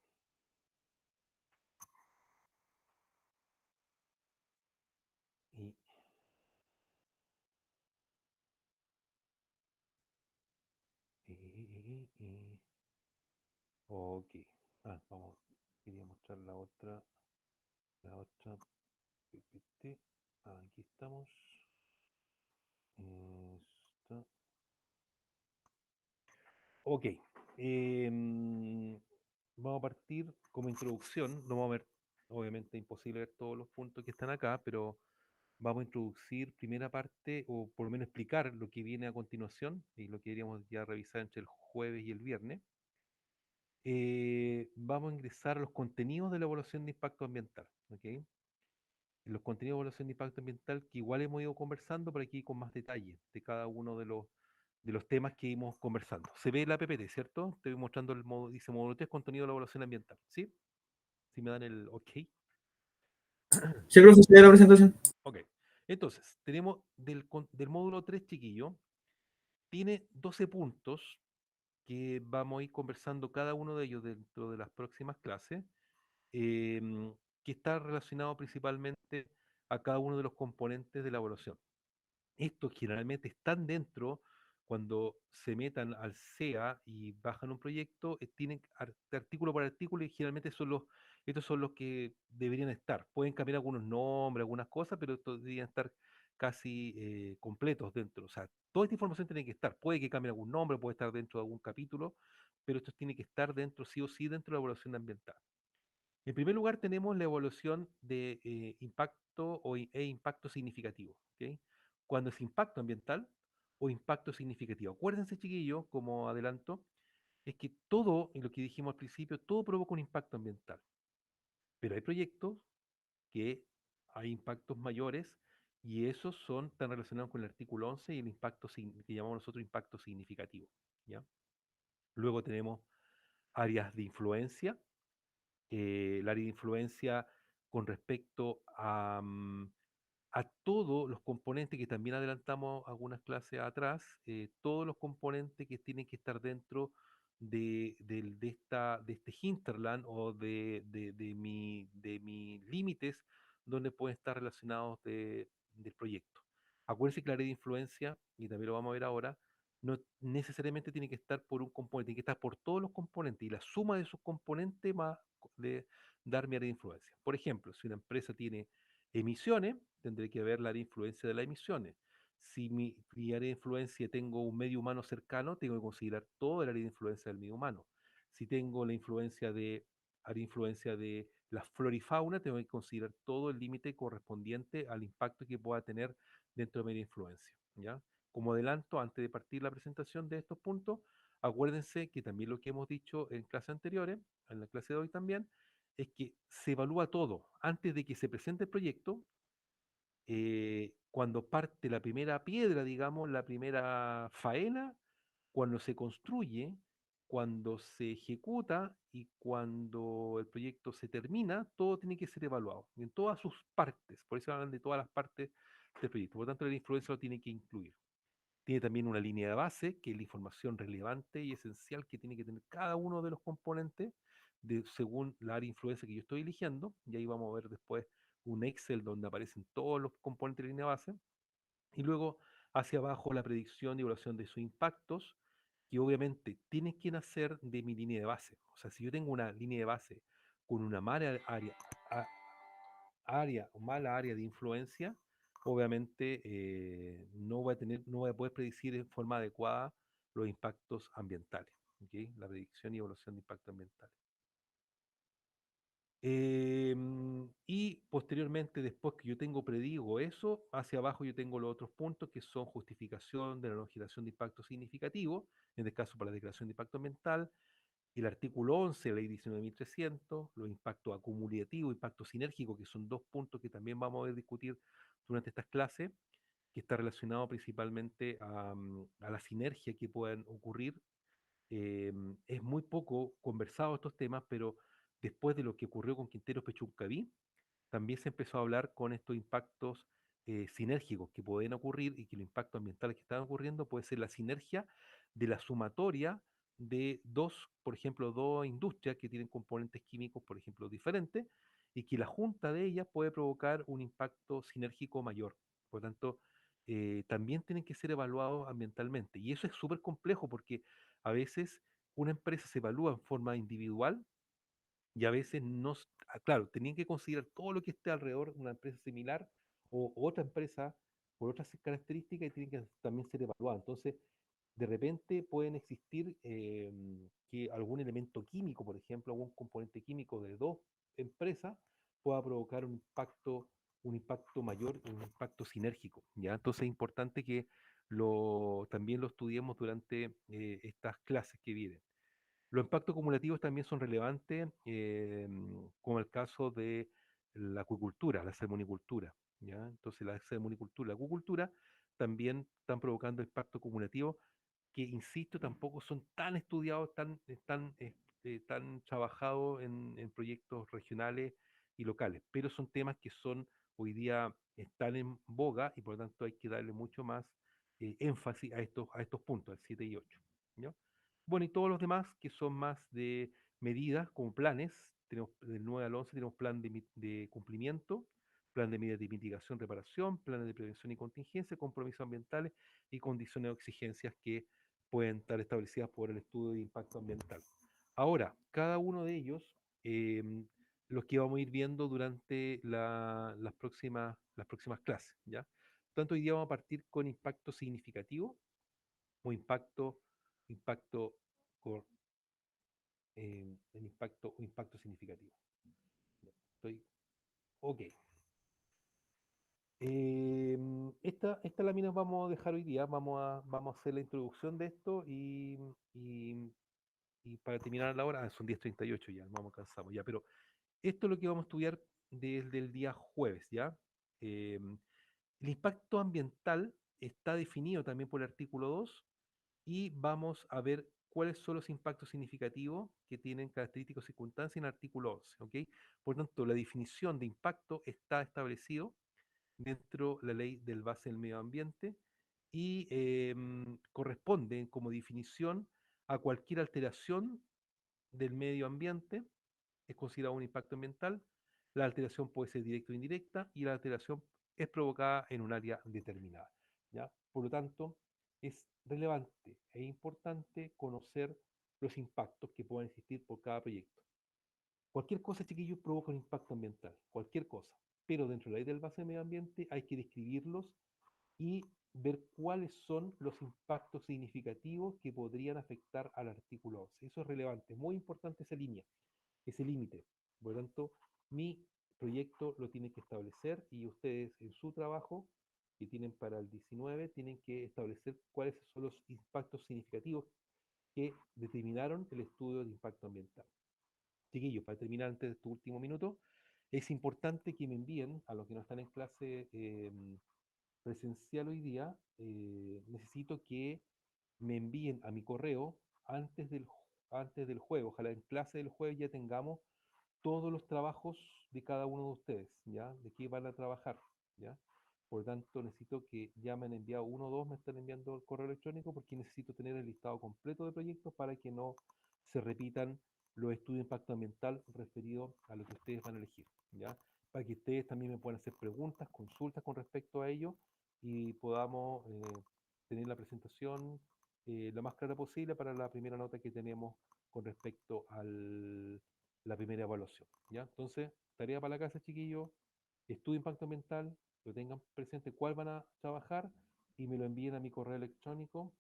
Y, ok. Vamos. Quería mostrar la otra. La otra. PPT. Aquí estamos. Esta. Ok. Vamos a partir como introducción. No vamos a ver, obviamente, imposible ver todos los puntos que están acá, pero vamos a introducir primera parte, o por lo menos explicar lo que viene a continuación y lo que iríamos ya a revisar entre el jueves y el viernes. Vamos a ingresar a los contenidos de la evaluación de impacto ambiental. ¿Ok? Los contenidos de evaluación de impacto ambiental que igual hemos ido conversando, pero aquí con más detalle de cada uno de los temas que íbamos conversando. Se ve la PPT, ¿cierto? Estoy mostrando el modo, dice módulo 3, contenido de la evaluación ambiental. ¿Sí? Si me dan el OK. Sí, profe, sí, la presentación. Ok. Entonces, tenemos del módulo 3, chiquillo, tiene 12 puntos que vamos a ir conversando cada uno de ellos dentro de las próximas clases, em, que está relacionado principalmente a cada uno de los componentes de la evaluación. Estos generalmente están dentro, cuando se metan al CEA y bajan un proyecto, tienen artículo por artículo y generalmente estos son los que deberían estar. Pueden cambiar algunos nombres, algunas cosas, pero estos deberían estar casi completos dentro. O sea, toda esta información tiene que estar. Puede que cambie algún nombre, puede estar dentro de algún capítulo, pero esto tiene que estar dentro, sí o sí, dentro de la evaluación ambiental. En primer lugar, tenemos la evaluación de impacto e impacto significativo. ¿Ok? Cuando es impacto ambiental o impacto significativo. Acuérdense, chiquillos, como adelanto, es que todo, en lo que dijimos al principio, todo provoca un impacto ambiental. Pero hay proyectos que hay impactos mayores y esos están relacionados con el artículo 11 y el impacto que llamamos nosotros impacto significativo. ¿Ya? Luego tenemos áreas de influencia, el área de influencia con respecto a todos los componentes que también adelantamos algunas clases atrás, todos los componentes que tienen que estar dentro de este hinterland o de mis límites donde pueden estar relacionados del proyecto. Acuérdense que la área de influencia, y también lo vamos a ver ahora, no necesariamente tiene que estar por un componente, tiene que estar por todos los componentes y la suma de sus componentes más de dar mi área de influencia. Por ejemplo, si una empresa tiene emisiones, tendré que ver la área de influencia de las emisiones. Si mi área de influencia tengo un medio humano cercano, tengo que considerar todo el área de influencia del medio humano. Si tengo la área de influencia de la flora y fauna, tengo que considerar todo el límite correspondiente al impacto que pueda tener dentro de mi área de influencia. ¿Ya? Como adelanto, antes de partir la presentación de estos puntos, acuérdense que también lo que hemos dicho en clases anteriores, en la clase de hoy también, es que se evalúa todo. Antes de que se presente el proyecto, cuando parte la primera piedra, digamos, la primera faena, cuando se construye, cuando se ejecuta y cuando el proyecto se termina, todo tiene que ser evaluado en todas sus partes. Por eso hablan de todas las partes del proyecto. Por lo tanto, la influencia lo tiene que incluir. Tiene también una línea de base, que es la información relevante y esencial que tiene que tener cada uno de los componentes según la área de influencia que yo estoy eligiendo. Y ahí vamos a ver después un Excel donde aparecen todos los componentes de la línea de base. Y luego hacia abajo la predicción y evaluación de sus impactos, que obviamente tiene que nacer de mi línea de base. O sea, si yo tengo una línea de base con una mala área o mala área de influencia, obviamente no voy a poder predecir en forma adecuada los impactos ambientales. ¿Ok? La predicción y evaluación de impactos ambientales. Y Posteriormente, después que yo predigo eso, hacia abajo yo tengo los otros puntos que son justificación de la no generación de impacto significativo, en este caso para la declaración de impacto ambiental, el artículo 11 de la ley 19.300, los impactos acumulativos, impacto sinérgico, que son dos puntos que también vamos a ver discutir durante estas clases, que está relacionado principalmente a la sinergia que puedan ocurrir. Es muy poco conversado estos temas, pero después de lo que ocurrió con Quinteros Pechuncaví, también se empezó a hablar con estos impactos sinérgicos que pueden ocurrir y que los impactos ambientales que están ocurriendo puede ser la sinergia de la sumatoria de dos, por ejemplo, dos industrias que tienen componentes químicos, por ejemplo, diferentes, y que la junta de ellas puede provocar un impacto sinérgico mayor. Por lo tanto, también tienen que ser evaluados ambientalmente. Y eso es súper complejo porque a veces una empresa se evalúa en forma individual y a veces no, claro, tenían que considerar todo lo que esté alrededor de una empresa similar o otra empresa por otras características y tienen que también ser evaluadas. Entonces, de repente pueden existir que algún elemento químico, por ejemplo, algún componente químico de dos empresas pueda provocar un impacto mayor, un impacto sinérgico, ¿ya? Entonces es importante que también lo estudiemos durante estas clases que vienen. Los impactos acumulativos también son relevantes, como el caso de la acuicultura, la salmonicultura, ¿ya? Entonces la salmonicultura, la acuicultura también están provocando impacto acumulativo que, insisto, tampoco son tan estudiados, tan trabajados en proyectos regionales y locales, pero son temas que son hoy día están en boga y por lo tanto hay que darle mucho más énfasis a estos puntos, al 7 y 8. ¿Ya? Bueno, y todos los demás que son más de medidas, como planes, tenemos del 9 al 11 tenemos plan de cumplimiento, plan de medidas de mitigación, reparación, planes de prevención y contingencia, compromisos ambientales y condiciones o exigencias que pueden estar establecidas por el estudio de impacto ambiental. Ahora, cada uno de ellos, em, los que vamos a ir viendo durante las próximas clases, ¿ya? Tanto hoy día vamos a partir con impacto significativo o impacto cor- o impacto significativo. Estoy, ok. Esta lámina vamos a dejar hoy día, vamos a hacer la introducción de esto y para terminar la hora, son 10:38 ya, vamos cansamos ya, pero esto es lo que vamos a estudiar desde el día jueves, ¿ya? Em, el impacto ambiental está definido también por el artículo 2 y vamos a ver cuáles son los impactos significativos que tienen características y circunstancias en el artículo 11, ¿ok? Por tanto, la definición de impacto está establecido dentro de la ley del base del medio ambiente y corresponde como definición a cualquier alteración del medio ambiente, es considerado un impacto ambiental. La alteración puede ser directa o indirecta y la alteración es provocada en un área determinada, ¿ya? Por lo tanto, es relevante e importante conocer los impactos que pueden existir por cada proyecto. Cualquier cosa, chiquillos, provoca un impacto ambiental, cualquier cosa. Pero dentro de la ley del base de medio ambiente hay que describirlos y ver cuáles son los impactos significativos que podrían afectar al artículo 11. Eso es relevante, muy importante esa línea, ese límite. Por lo tanto, mi proyecto lo tiene que establecer y ustedes en su trabajo que tienen para el 19 tienen que establecer cuáles son los impactos significativos que determinaron el estudio de impacto ambiental. Chiquillos, para terminar antes de este último minuto, es importante que me envíen a los que no están en clase presencial hoy día, necesito que me envíen a mi correo antes del jueves. Ojalá en clase del jueves ya tengamos todos los trabajos de cada uno de ustedes, ¿ya? De qué van a trabajar, ¿ya? Por lo tanto, necesito que ya me han enviado uno o dos, me están enviando el correo electrónico porque necesito tener el listado completo de proyectos para que no se repitan los estudios de impacto ambiental referidos a lo que ustedes van a elegir, ¿ya? Para que ustedes también me puedan hacer preguntas, consultas con respecto a ello y podamos tener la presentación lo más clara posible para la primera nota que tenemos con respecto a la primera evaluación, ¿ya? Entonces, tarea para la casa, chiquillos, estudio impacto ambiental, lo tengan presente cuál van a trabajar y me lo envíen a mi correo electrónico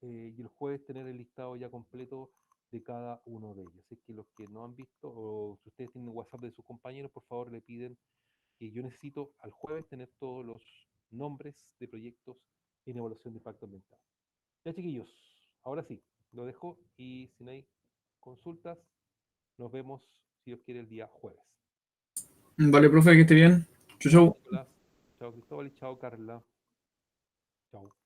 y el jueves tener el listado ya completo de cada uno de ellos. Así que los que no han visto o si ustedes tienen WhatsApp de sus compañeros, por favor le piden que yo necesito al jueves tener todos los nombres de proyectos en evaluación de impacto ambiental. Ya, chiquillos, ahora sí, lo dejo y si no hay consultas, nos vemos, si Dios quiere, el día jueves. Vale, profe, que esté bien. Chau, Chao, chau. Nicolás. Chao, Cristóbal, y chao, Carla. Chao.